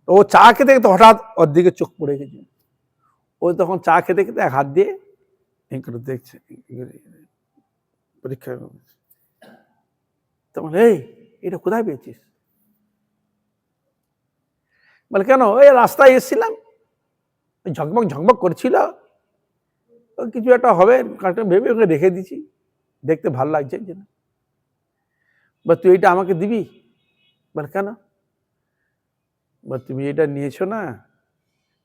ও চা খেতে খেতে হঠাৎ ওর দিকে চোখ পড়ে গেছে। ও তখন চা খেতে খেতে এক হাত দিয়ে দেখছে, পরীক্ষা তখন, এই এটা কোথায় পেয়েছিস? বলে, কেন? ওই রাস্তায় এসেছিলাম, ঝকমক ঝকমক করছিল, কিছু একটা হবে ভেবে ওকে রেখে দিছি, দেখতে ভালো লাগছে। বা তুই এটা আমাকে দিবি? বলে, কেন? বা তুমি এটা নিয়েছো না,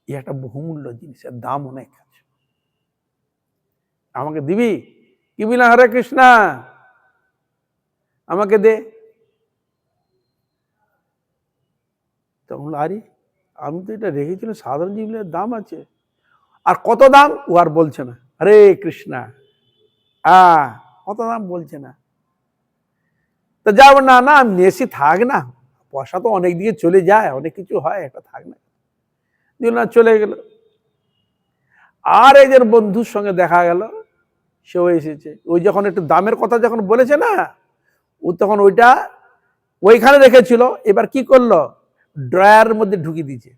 এই একটা বহুমূল্য জিনিসের দাম অনেক আছে, আমাকে দিবি? কি বললাম, হরে কৃষ্ণা, আমাকে দে। তখন আরে আমি তো এটা রেখেছিলাম, সাধারণ জিনিসের দাম আছে, আর কত দাম ও আর বলছে না। হরে কৃষ্ণা, কত দাম বলছে না। তো যাবো না, না আমি নিয়েছি, থাক না, পয়সা তো অনেক দিকে চলে যায়, অনেক কিছু হয়, একটা থাক না, দিল না, চলে গেল। আর এই যে বন্ধুর সঙ্গে দেখা গেল, সেও এসেছে। ওই যখন একটু দামের কথা যখন বলেছে না, ও তখন ওইটা ওইখানে রেখেছিল, এবার কি করলো, ড্রয়ারের মধ্যে ঢুকিয়ে দিয়েছে,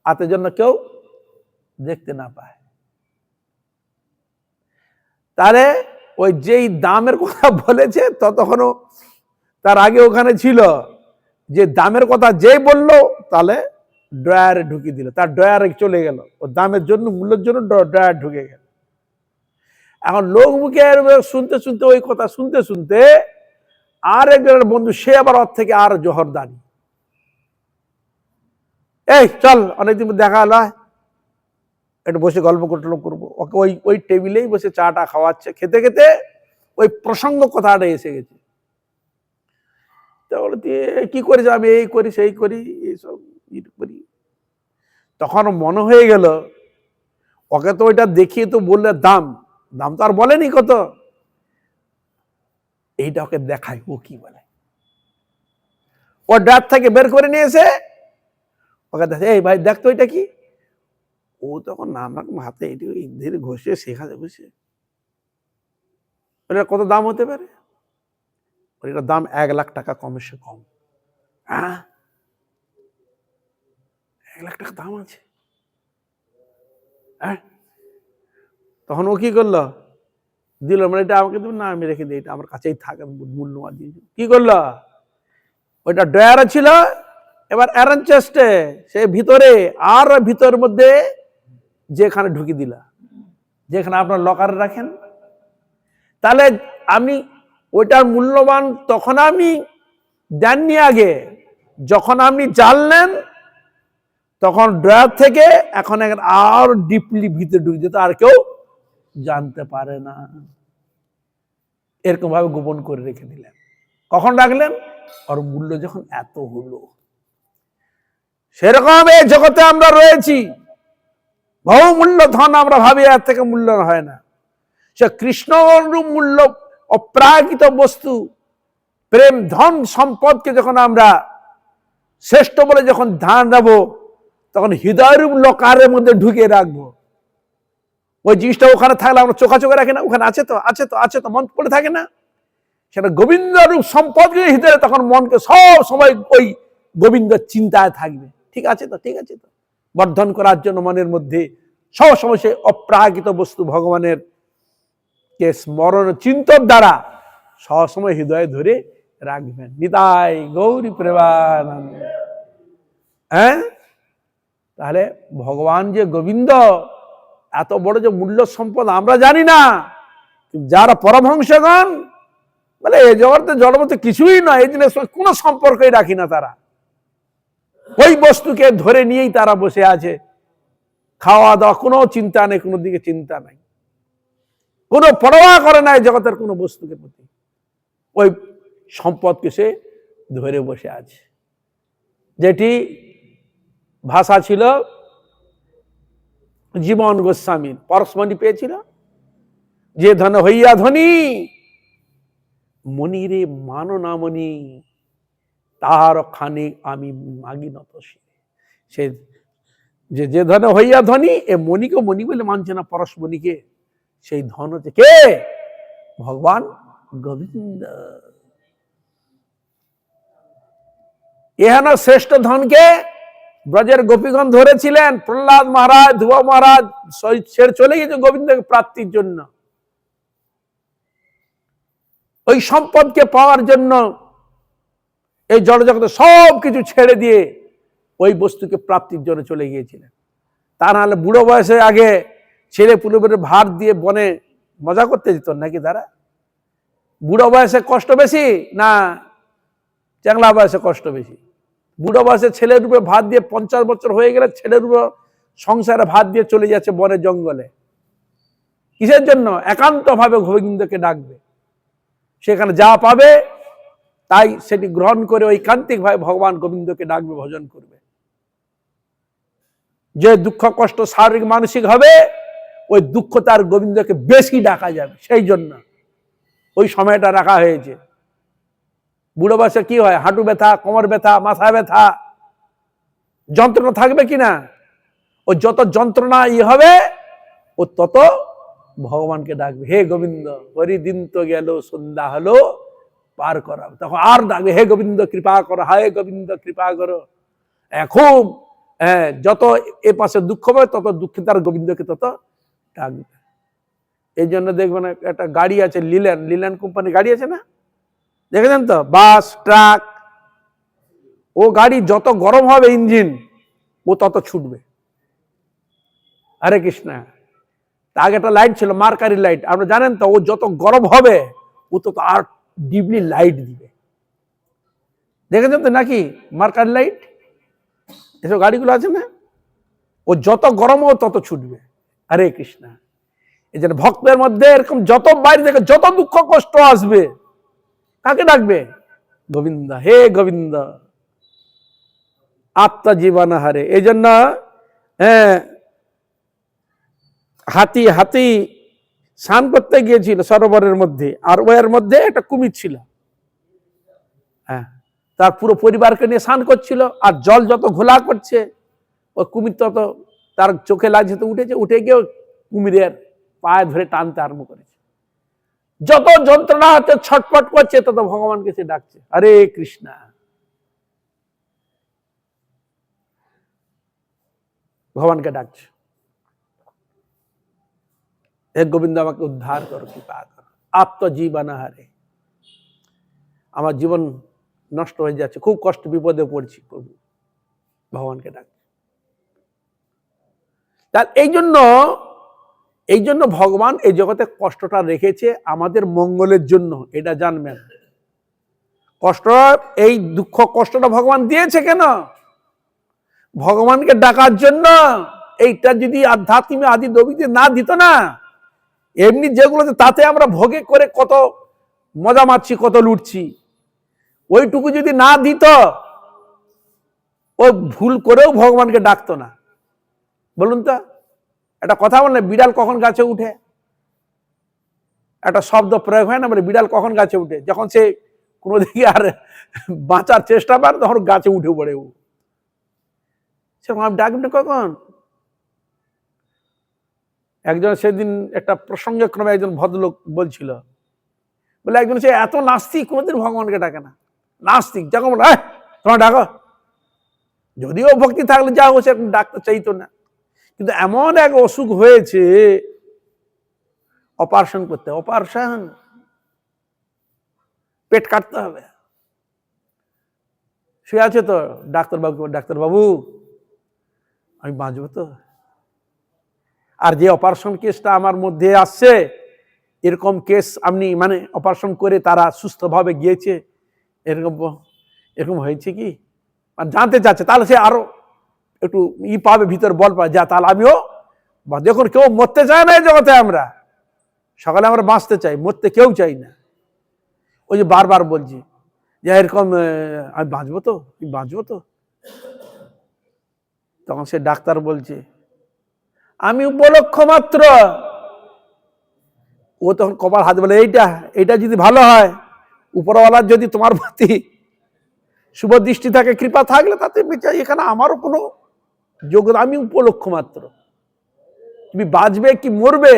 হাতের জন্য কেউ দেখতে না পায়। তাহলে ওই যেই দামের কথা বলেছে ততক্ষণও তার আগে ওখানে ছিল, যে দামের কথা যেই বললো তাহলে ড্রয়ারে ঢুকিয়ে দিল, তার ড্রয়ারে চলে গেল, ও দামের জন্য, মূল্যের জন্য ড্রয়ার ঢুকে গেল। এখন লোক মুখে শুনতে শুনতে, ওই কথা শুনতে শুনতে, আর একজনের বন্ধু, সে আবার ওর থেকে আর জোহরদারি, এই চল, অনেকদিন দেখা হলো, একটু বসে গল্প করবো। ওকে ওই টেবিলেই বসে চাটা খাওয়াচ্ছে, খেতে খেতে ওই প্রসঙ্গ কথাটা এসে গেছে। তাহলে কি করিস? আমি এই করি, সেই করি, এইসব করি। তখন মনে হয়ে গেল, ওকে তো ওইটা দেখিয়ে তো বললে দাম তো আর বলেনি কত, এইটা ওকে দেখায়, ও কি বলে। ও ড্রাফ থেকে বের করে নিয়ে এসে ওকে দেখে, এই ভাই দেখ তো এটা কি। ও তখন নানারকম হাতে এটি ধীরে ঘষে শেখাতে বসে, ওটা কত দাম হতে পারে? ওটার দাম 1 লাখ টাকা, কমে সে কম। 1 লাখ টাকা দাম আছে? তখন ও কি করলো, দিল, মানে এটা আমাকে দেব না, আমি রেখে দিই, এটা আমার কাছেই থাকে, মূল্যবান জিনিস। কি করলো, ওইটা ড্রয়ারে ছিল, এবার অ্যারেঞ্জ চেস্টে, সে ভিতরে, আর ভিতরের মধ্যে যেখানে ঢুকিয়ে দিলা, যেখানে আপনার লকারে রাখেন। তাহলে আমি ওইটার মূল্যবান তখন আমি জাননি, আগে যখন আপনি জানলেন তখন ড্রয়ার থেকে এখন আর ডিপলি ভিতরে ঢুকে যেত, আর কেউ জানতে পারে না। এরকম ভাবে গোপন করে রেখে দিলেন। কখন রাখলেন? ওর মূল্য যখন এত হলো। সেরকম এই জগতে আমরা রয়েছি, বহুমূল্য ধন আমরা ভাবি এর থেকে মূল্য হয় না। সে কৃষ্ণ মূল্য, অপ্রাকৃত বস্তু, প্রেম, ধন, সম্পদকে যখন আমরা শ্রেষ্ঠ বলে যখন ধ্যান দেবো, তখন হৃদয়ের লকারের মধ্যে ঢুকিয়ে রাখবো। ওই জিনিসটা ওখানে থাকলে আমরা চোখে রাখি না, ওখানে আছে তো, আছে তো, আছে তো, মন পড়ে থাকে না। সেটা গোবিন্দ রূপ সম্পদকে হৃদয়ে, তখন মনকে সব সময় ওই গোবিন্দের চিন্তায় থাকবে। ঠিক আছে তো, ঠিক আছে তো, বর্ধন করার জন্য মনের মধ্যে সব সময় সেই অপ্রাকৃত বস্তু ভগবানের কে স্মরণ চিন্তন দ্বারা সবসময় হৃদয়ে ধরে রাখবেন। নিতাই গৌরী প্রেমানন্দ। হ্যাঁ, তাহলে ভগবান যে গোবিন্দ এত বড় যে মূল্য সম্পদ আমরা জানি না, যারা পরমহংসগণ বলে এই জগতে জড়বতে কিছুই নয়, এই জিনিস কোনো সম্পর্কই রাখি না, তারা ওই বস্তুকে ধরে নিয়েই তারা বসে আছে, খাওয়া দাওয়া কোনো চিন্তা নেই, কোনো দিকে চিন্তা নাই, কোনো পরোয়া করে নাই জগতের কোনো বস্তুকে প্রতি, ওই সম্পদকে সে ধরে বসে আছে। যেটি ভাষা ছিল জীবন গোস্বামীর, পরশমণি পেয়েছিল, যে ধন হইয়া ধনী মনি রে মানো না মনি, তাহার খানিক আমি মাগি নত সে, যে ধন হইয়া ধনী, এ মণিকে মণি বলে মানছে না, পরশমণিকে, সেই ধন হচ্ছে কে? ভগবান গোবিন্দ। এখানে শ্রেষ্ঠ ধনকে ব্রজের গোপীগণ ধরেছিলেন, প্রহ্লাদ মহারাজ, ধ্রুব মহারাজ ছেড়ে চলে গেছে গোবিন্দকে প্রাপ্তির জন্য। ওই সম্পদকে পাওয়ার জন্য এই জড়জগতে সব কিছু ছেড়ে দিয়ে ওই বস্তুকে প্রাপ্তির জন্য চলে গিয়েছিলেন। তা নাহলে বুড়ো বয়সে আগে ছেলে পুলে ভাত দিয়ে বনে মজা করতে যেত নাকি তারা? বুড়ো বয়সে কষ্ট বেশি না চ্যাংলা বয়সে কষ্ট বেশি? বুড়ো বয়সে ছেলের উপরে ভাত দিয়ে 50 বছর হয়ে গেলে ছেলের উপরে সংসারে ভাত দিয়ে চলে যাচ্ছে বনে জঙ্গলে, কিসের জন্য? একান্ত ভাবে গোবিন্দকে ডাকবে, সেখানে যা পাবে তাই সেটি গ্রহণ করে ঐকান্তিক ভাবে ভগবান গোবিন্দকে ডাকবে, ভজন করবে। যে দুঃখ কষ্ট শারীরিক মানসিক হবে, ওই দুঃখ তার গোবিন্দকে বেশি ডাকা যাবে, সেই জন্য ওই সময়টা রাখা হয়েছে। বুড়ো বয়সে কি হয়? হাঁটু ব্যথা, কোমর ব্যথা, মাথা ব্যথা, যন্ত্রণা থাকবে কিনা? ও যত যন্ত্রণা হবে ও তত ভগবানকে ডাকবে, হে গোবিন্দ হরিদিন তো গেল সন্ধ্যা হলো পার করা, তখন আর ডাকবে হে গোবিন্দ কৃপা করো, হে গোবিন্দ কৃপা করো। এখন যত এ পাশে দুঃখ হবে তত দুঃখে তার গোবিন্দকে তত ডাকবে। এই জন্য দেখবেন একটা গাড়ি আছে, লিল্যান্ড কোম্পানি গাড়ি আছে না, দেখেছেন তো? বাস, ট্রাক, ও গাড়ি যত গরম হবে ইঞ্জিন, ও তত ছুটবে। হরে কৃষ্ণ। আগে একটা লাইট ছিল মার্কারি লাইট, আপনারা জানেন তো? ও যত গরম হবে ও তত আর ডিপলি লাইট দিবে, দেখেছেন তো নাকি? মার্কারি লাইট এসব গাড়িগুলো আছে না, ও যত গরম হবে তত ছুটবে। হরে কৃষ্ণ। এই জন্য ভক্তের মধ্যে এরকম যত বাইরে থেকে যত দুঃখ কষ্ট আসবে, কাকে ডাকবে? গোবিন্দ, হে গোবিন্দ আত্মজীবন হারে। এই জন্য হাতি স্নান করতে গিয়েছিল সরোবরের মধ্যে, আর ওর মধ্যে একটা কুমির ছিল, তার পুরো পরিবারকে নিয়ে স্নান করছিল, আর জল যত ঘোলা করছে ওই কুমির তত তার চোখে লাগছে, তো উঠে গিয়ে কুমিরের পায়ে ধরে টানতে আরম্ভ করেছে। যত যন্ত্রণা হচ্ছে, ছটপট করছে, তত ভগবানকে সে ডাকছে, হরে কৃষ্ণ। ভগবানকে ডাকছে, হে গোবিন্দ আমাকে উদ্ধার করো, কৃপা করো, আত্মজীবন হারে। আমার জীবন নষ্ট হয়ে যাচ্ছে, খুব কষ্ট বিপদে পড়ছি, প্রভু ভগবানকে ডাক। তার এই জন্য ভগবান এই জগতে কষ্টটা রেখেছে আমাদের মঙ্গলের জন্য, এটা জানবেন। কষ্ট, এই দুঃখ কষ্টটা ভগবান দিয়েছে কেন? ভগবানকে ডাকার জন্য। এইটা যদি আধ্যাত্মিক আদি দবিতে না দিত না, এমনি যেগুলোতে তাতে আমরা ভোগে করে কত মজা মারছি, কত লুটছি, ওইটুকু যদি না দিত, ও ভুল করেও ভগবানকে ডাকতো না। বলুন তো, একটা কথা বললে বিড়াল কখন গাছে উঠে? একটা শব্দ প্রয়োগ হয় না, বলে বিড়াল কখন গাছে উঠে? যখন সে কোনো দিকে আর বাঁচার চেষ্টা করে, তখন গাছে উঠে পড়ে ও। ডাকবে কখন? একজন সেদিন একটা প্রসঙ্গে ক্রমে একজন ভদ্রলোক বলছিল, বলে একজন সে এত নাস্তিক, কোনোদিন ভগবানকে ডাকে না, নাস্তিক। যখন বলে তোমার ডাকো, যদিও ভক্তি থাকলে যা সে ডাকতে চাইতো না, কিন্তু এমন এক অসুখ হয়েছে, অপারেশন করতে, অপারেশন, পেট কাটতে হবে, শুয়ে আছে তো, ডাক্তারবাবু আমি বাঁচবো তো? আর যে অপারেশন কেসটা আমার মধ্যে আসছে, এরকম কেস আপনি মানে অপারেশন করে তারা সুস্থভাবে গিয়েছে, এরকম এরকম হয়েছে কি? মানে জানতে চাচ্ছে, তাহলে সে আরো একটু পাবে, ভিতর বল পাবে, যা তাহলে আমিও। দেখুন, কেউ মরতে চায় না এই জগতে, আমরা সকালে আমরা বাঁচতে চাই, মরতে কেউ চাই না। ওই যে বারবার বলছি যে এরকম আমি বাঁচবো তো, বাঁচবো তো। তখন সে ডাক্তার বলছে আমি উপলক্ষ মাত্র। ও তখন কপাল হাত বলে, এইটা যদি ভালো হয়, উপরওয়ালার যদি তোমার প্রতি শুভ দৃষ্টি থাকে, কৃপা থাকলে, তাতে এখানে আমারও কোনো যোগ্যতা, আমি উপলক্ষ মাত্র। তুমি বাঁচবে কি মরবে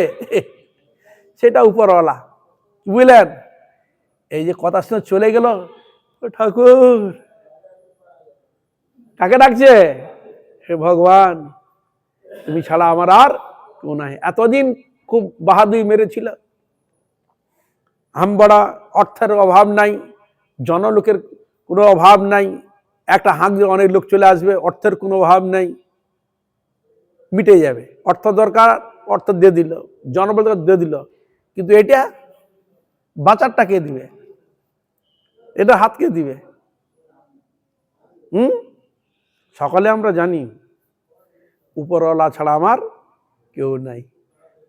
সেটা উপরওয়ালা, বুঝলেন? এই যে কথা শুনে চলে গেল, ঠাকুর কাকে ডাকছে? হে ভগবান, তুমি ছাড়া আমার আর কেউ নাই। এতদিন খুব বাহাদুরি মেরেছিল, বড়া অর্থের অভাব নাই, জনলোকের কোনো অভাব নাই, একটা হাঁক দিয়ে অনেক লোক চলে আসবে, অর্থের কোনো অভাব নাই, মিটে যাবে। অর্থ দরকার, অর্থ দিয়ে দিল, জনবল দিয়ে দিল, কিন্তু এটা বাঁচারটা কে দিবে? এটা হাত কে দিবে? সকলে আমরা জানি উপরওয়ালা ছাড়া আমার কেউ নাই।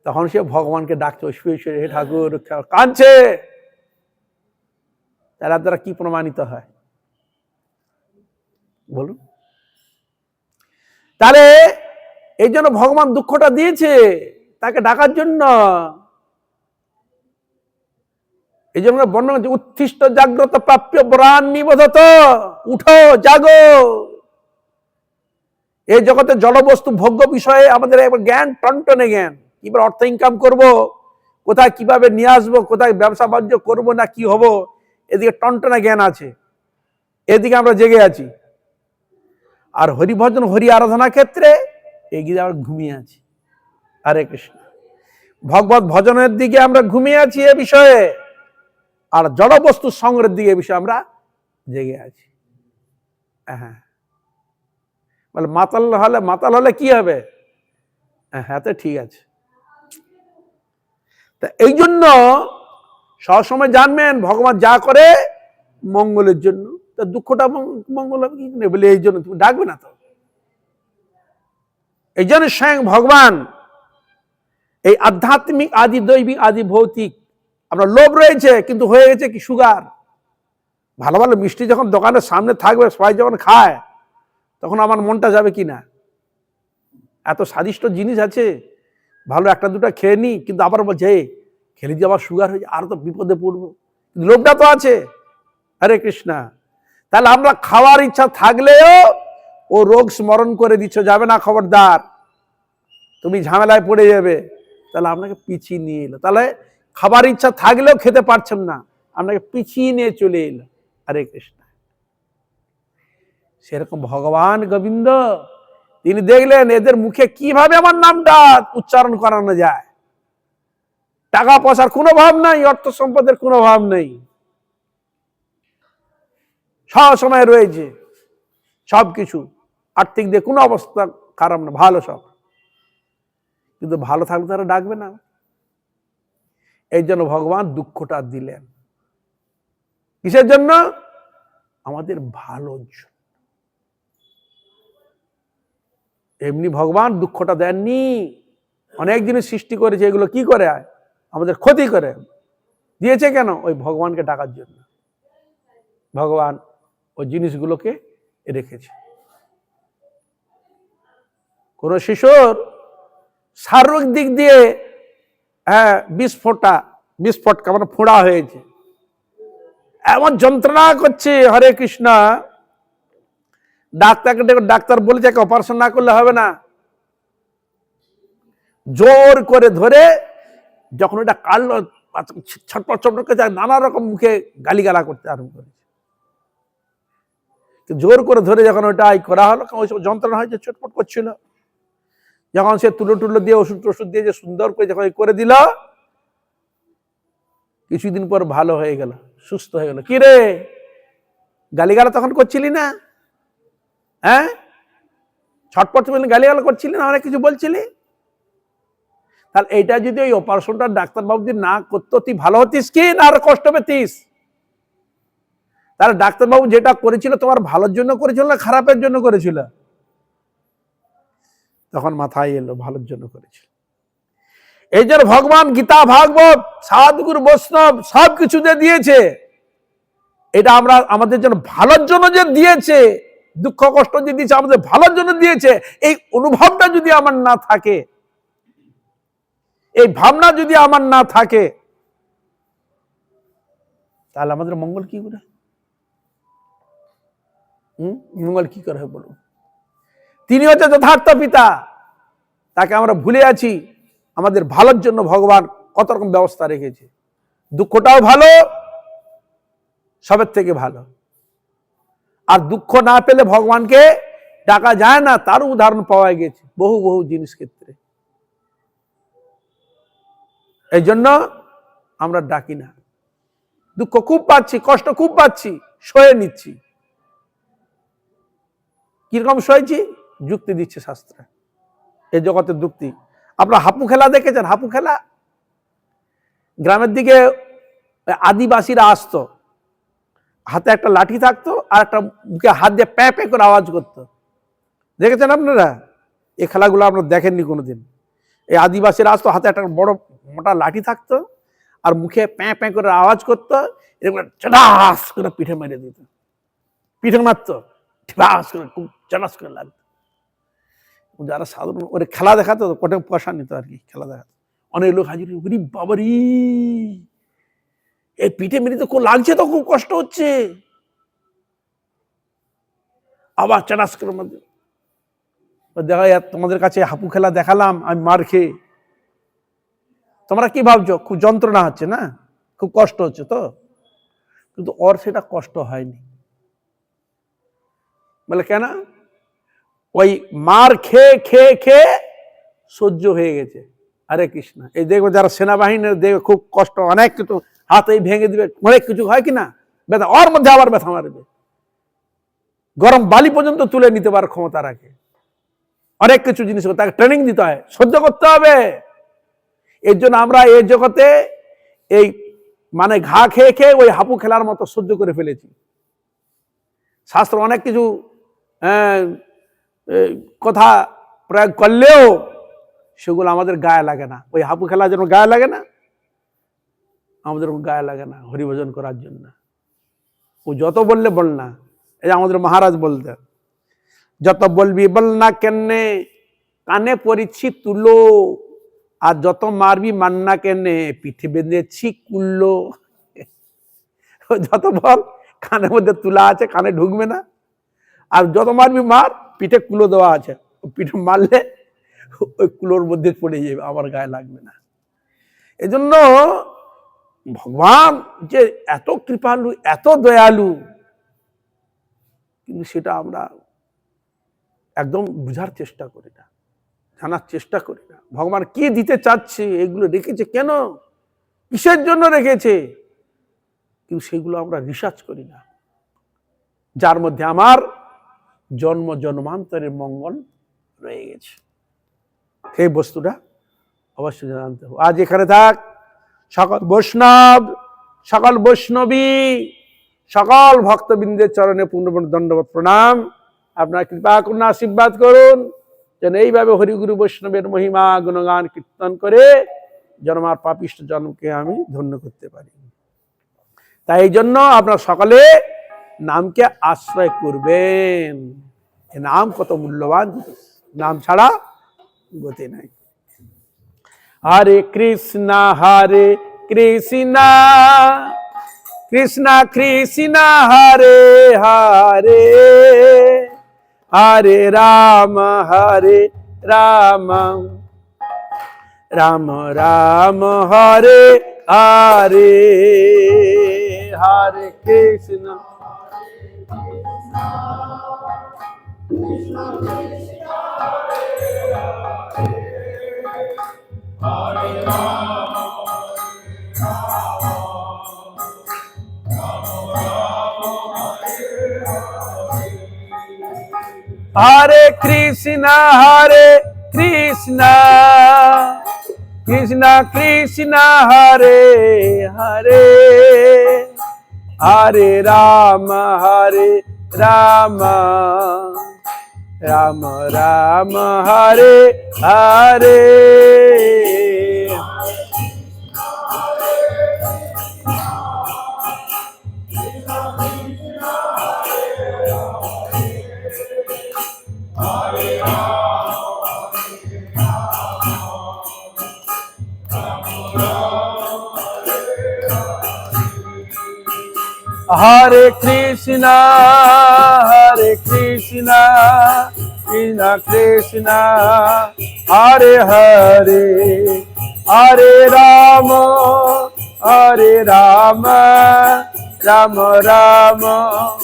তখন সে ভগবানকে ডাকছে, শুয়ে, হে ঠাকুর, কাঁদছে। তারা দ্বারা কি প্রমাণিত হয় বলুন? তাহলে এই জন্য ভগবান দুঃখটা দিয়েছে তাকে ডাকার জন্য। এই জন্য বর্ণনা করছে, উত্থিষ্ট জাগ্রত প্রাপ্য বরান নিবোধত, উঠো জাগো। এই জগতে জড়বস্তু ভোগ্য বিষয়ে আমাদের একবার জ্ঞান, টনটনে জ্ঞান, কিভাবে অর্থ ইনকাম করব, কোথায় কিভাবে নিয়ে আসবো, কোথায় ব্যবসা বাণিজ্য করবো না কি হবো, এদিকে টনটনে জ্ঞান আছে, এদিকে আমরা জেগে আছি। আর হরিভজন হরি আরাধনা ক্ষেত্রে এগিয়ে আমরা ঘুমিয়ে আছি। হরে কৃষ্ণ। ভগবত ভজনের দিকে আমরা ঘুমিয়ে আছি এ বিষয়ে, আর জড়বস্তু সংগ্রহের দিকে এ বিষয়ে আমরা জেগে আছি। হ্যাঁ, বলে মাতাল হলে কি হবে? হ্যাঁ, তো ঠিক আছে। তা এই জন্য সবসময় জানবেন ভগবান যা করে মঙ্গলের জন্য। তা দুঃখটা মঙ্গল হবে কি নেই বলে, এই জন্য তুমি ডাকবে না তো। এই জন্য স্বয়ং ভগবান এই আধ্যাত্মিক আদি দৈবিক আদি ভৌতিক, আমরা লোভ রয়েছে কিন্তু হয়ে গেছে কি সুগার। ভালো ভালো মিষ্টি যখন দোকানের সামনে থাকবে, সবাই যখন খায়, তখন আমার মনটা যাবে কি না? এত স্বাদিষ্ট জিনিস আছে, ভালো একটা দুটা খেয়ে নি, কিন্তু আবার বলছে খেলে যে আবার সুগার হয়ে যায়, আর তো বিপদে পড়বো। লোভটা তো আছে। হরে কৃষ্ণা। তাহলে আমরা খাওয়ার ইচ্ছা থাকলেও ও রোগ স্মরণ করে দিচ্ছ, যাবে না, খবরদার, তুমি ঝামেলায় পড়ে যাবে। তাহলে আপনাকে পিছিয়ে নিয়ে এলো। তাহলে খাবার ইচ্ছা থাকলেও খেতে পারছেন না, আপনাকে পিছিয়ে নিয়ে চলে এলো। হরে কৃষ্ণ। সেরকম ভগবান গোবিন্দ তিনি দেখলেন এদের মুখে কিভাবে আমার নামটা উচ্চারণ করানো যায়। টাকা পয়সার কোনো অভাব নাই, অর্থ সম্পদের কোনো অভাব নেই, সব সময় রয়েছে সবকিছু, আর্থিক দিয়ে কোনো অবস্থা খারাপ না, ভালো সব। কিন্তু ভালো থাকলে তারা ডাকবে না। এই জন্য ভগবান দুঃখটা দিলেন। কিসের জন্য? আমাদের ভালোর জন্য। এমনি ভগবান দুঃখটা দেননি। অনেক জিনিস সৃষ্টি করেছে, এগুলো কি করে আমাদের ক্ষতি করে দিয়েছে। কেন? ওই ভগবানকে ডাকার জন্য ভগবান ওই জিনিসগুলোকে রেখেছে। কোন শিশুর শারীরিক দিক দিয়ে বিস্ফোট মানে ফোড়া হয়েছে, এমন যন্ত্রণা করছে, হরে কৃষ্ণ, ডাক্তার বলেছে অপারেশন না করলে হবে না। জোর করে ধরে যখন এটা কাটলো, ছটপট ছটপট করে নানা রকম মুখে গালিগালা করতে আরম্ভ করেছে। জোর করে ধরে যখন ওটা করা হলো, ওইসব যন্ত্রণা হয়েছে, ছটপট করছিল। যখন সে তুলো দিয়ে ওষুধ দিয়ে যে সুন্দর করে যখন করে দিল, কিছুদিন পর ভালো হয়ে গেল, সুস্থ হয়ে গেল। কি রে, গালিগালা তখন করছিলি না? হ্যাঁ, ছটপট গালিগাল করছিলি না, অনেক কিছু বলছিলি। তাহলে এইটা যদি ওই অপারেশনটা ডাক্তারবাবু যদি না করতো, তুই ভালো হতিস কি না আর কষ্ট পেতিস? তাহলে ডাক্তারবাবু যেটা করেছিল তোমার ভালোর জন্য করেছিল না খারাপের জন্য করেছিল? তখন মাথায় এলো ভালোর জন্য করেছিল। এই যে ভগবান গীতা ভাগবত সাধুগুরু বৈষ্ণব সবকিছু যে দিয়েছে, এটা আমরা আমাদের জন্য ভালোর জন্য যে দিয়েছে, দুঃখ কষ্ট যে দিয়েছে আমাদের ভালোর জন্য দিয়েছে, এই অনুভবটা যদি আমার না থাকে, এই ভাবনা যদি আমার না থাকে, তাহলে আমাদের মঙ্গল কি করে? মঙ্গল কি করে বলুন? তিনি হচ্ছে যথার্থ পিতা, তাকে আমরা ভুলে আছি। আমাদের ভালোর জন্য ভগবান কত রকম ব্যবস্থা রেখেছে, দুঃখটাও ভালো, সবের থেকে ভালো। আর দুঃখ না পেলে ভগবানকে ডাকা যায় না, তারও উদাহরণ পাওয়া গেছে বহু বহু জিনিস ক্ষেত্রে। এই জন্য আমরা ডাকি না। দুঃখ খুব পাচ্ছি, কষ্ট খুব পাচ্ছি, সয়ে নিচ্ছি। কিরকম সয়েছি? যুক্তি দিচ্ছে শাস্ত্রে, এই জগতের যুক্তি। আপনারা হাপু খেলা দেখেছেন? হাপু খেলা গ্রামের দিকে আদিবাসীরা আসতো, হাতে একটা লাঠি থাকতো আর একটা মুখে হাত দিয়ে প্যাঁ প্যাঁ করে আওয়াজ করতো। দেখেছেন আপনারা? এই খেলাগুলো আপনারা দেখেননি কোনোদিন। এই আদিবাসীরা আসতো, হাতে একটা বড় মোটা লাঠি থাকতো আর মুখে প্যাঁ প্যাঁ করে আওয়াজ করতো, এরকম চটাস করে পিঠে মেরে দিত। পিঠে মারতো, ঠাস করে, খুব চটাস করে লাগতো। যারা সাধারণ ওর খেলা দেখাতো, কোটে পয়সা নিত আর কি, খেলা দেখাতো। অনেক লোক হাজির, বাবারি এই পিঠে মেরে তো খুব লাগছে, তো খুব কষ্ট হচ্ছে, আবার চটাস করে মারতো। দেখা যায় তোমাদের কাছে হাপু খেলা দেখালাম আমি মার খেয়ে, তোমরা কি ভাবছো খুব যন্ত্রণা হচ্ছে না, খুব কষ্ট হচ্ছে তো? কিন্তু ওর সেটা কষ্ট হয়নি। বলে কেন? ওই মার খেয়ে খেয়ে খেয়ে সহ্য হয়ে গেছে। হরে কৃষ্ণ। এই দেখো যারা সেনাবাহিনীর দেখবে খুব কষ্ট, অনেক কিছু হাতেই ভেঙে দিবে, অনেক কিছু হয় কিনা ব্যথা, ওর মধ্যে আবার ব্যথা মারবে, গরম বালি পর্যন্ত তুলে নিতে পারার ক্ষমতা রাখে। অনেক কিছু জিনিস তাকে ট্রেনিং দিতে হয়, সহ্য করতে হবে। এর জন্য আমরা এই জগতে এই মানে ঘা খেয়ে খেয়ে ওই হাপু খেলার মতো সহ্য করে ফেলেছি। শাস্ত্র অনেক কিছু কথা প্রয়োগ করলেও সেগুলো আমাদের গায়ে লাগে না। ওই হাপু খেলা যেন গায়ে লাগে না, আমাদের গায়ে লাগে না হরিভজন করার জন্য। ও যত বললে বল না, এই আমাদের মহারাজ বলতেন, যত বলবি বল না কেনে কানে পড়িছি তুলো, আর যত মারবি মান্না কেনে পিঠে বেঁধেছি কুল্লো। যত বল কানের মধ্যে তুলা আছে, কানে ঢুকবে না, আর যত মারবি মার, পিঠে কুলো দেওয়া আছে, পিঠে মারলে ওই কুলোর মধ্যে পড়ে যাবে, আমার গায়ে লাগবে না। এজন্য ভগবান যে এত কৃপালু, এত দয়ালু, কিন্তু সেটা আমরা একদম বুঝার চেষ্টা করি না, জানার চেষ্টা করি না। ভগবান কি দিতে চাচ্ছে, এগুলো রেখেছে কেন, কিসের জন্য রেখেছে, কিন্তু সেগুলো আমরা রিসার্চ করি না, যার মধ্যে আমার জন্ম জন্মান্তরের মঙ্গল রয়ে গেছে। সেই বস্তুটা অবশ্যই জানতে হবে। আজ এখানে থাক সকল বৈষ্ণব, সকল বৈষ্ণবী, সকল ভক্তবৃন্দের চরণে পূর্ণ দণ্ডবত প্রণাম। আপনার কৃপা করুন, আশীর্বাদ করুন, যেন এইভাবে হরিগুরু বৈষ্ণবের মহিমা গুণগান কীর্তন করে যেন আমার পাপিষ্ঠ জন্মকে আমি ধন্য করতে পারি। তাই এই জন্য আপনার সকলে নামকে আশ্রয় করবেন। এই নাম কত মূল্যবান, নাম ছাড়া গতি নাই। হরে কৃষ্ণ কৃষ্ণ কৃষ্ণ হরে হরে, হরে রাম রাম রাম হরে হরে, হরে কৃষ্ণ হরে Ram Ram Ram Hare Hare. Hare Krishna, Krishna Krishna, Hare Hare, Hare Rama, Rama Rama, Hare Hare. Hare Krishna, Krishna Krishna, Hare Hare, Hare Rama, Rama Rama,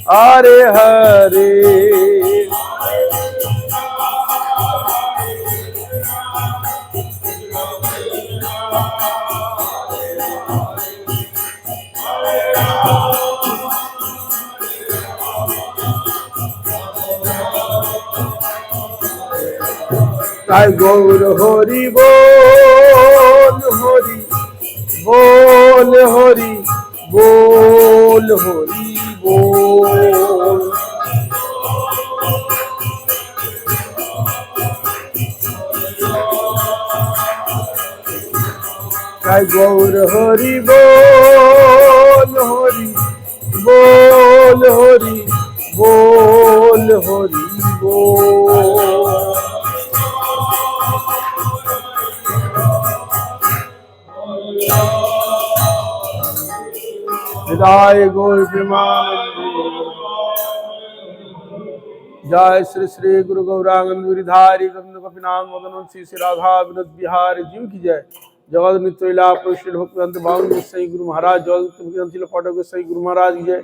Hare Hare. Jai Gaur Hari Bol, Hari Bol, Hari Bol, Hari Bol. Jai Gaur Hari Bol, Hari Bol, Hari Bol, Hari Bol. Jai Gaur Premanandi, Jai Shri Shri Guru Gauranga Giridhari Govinda Gopinath Madan Shri Shri Radha Vinod Bihari Ji ki jai. Jagat Nitya Leela Prabhupada Bhaktivedanta Bhavan Gosai Guru Maharaj, Jagat Nitya Pathak Gosai Guru Maharaj ki jai.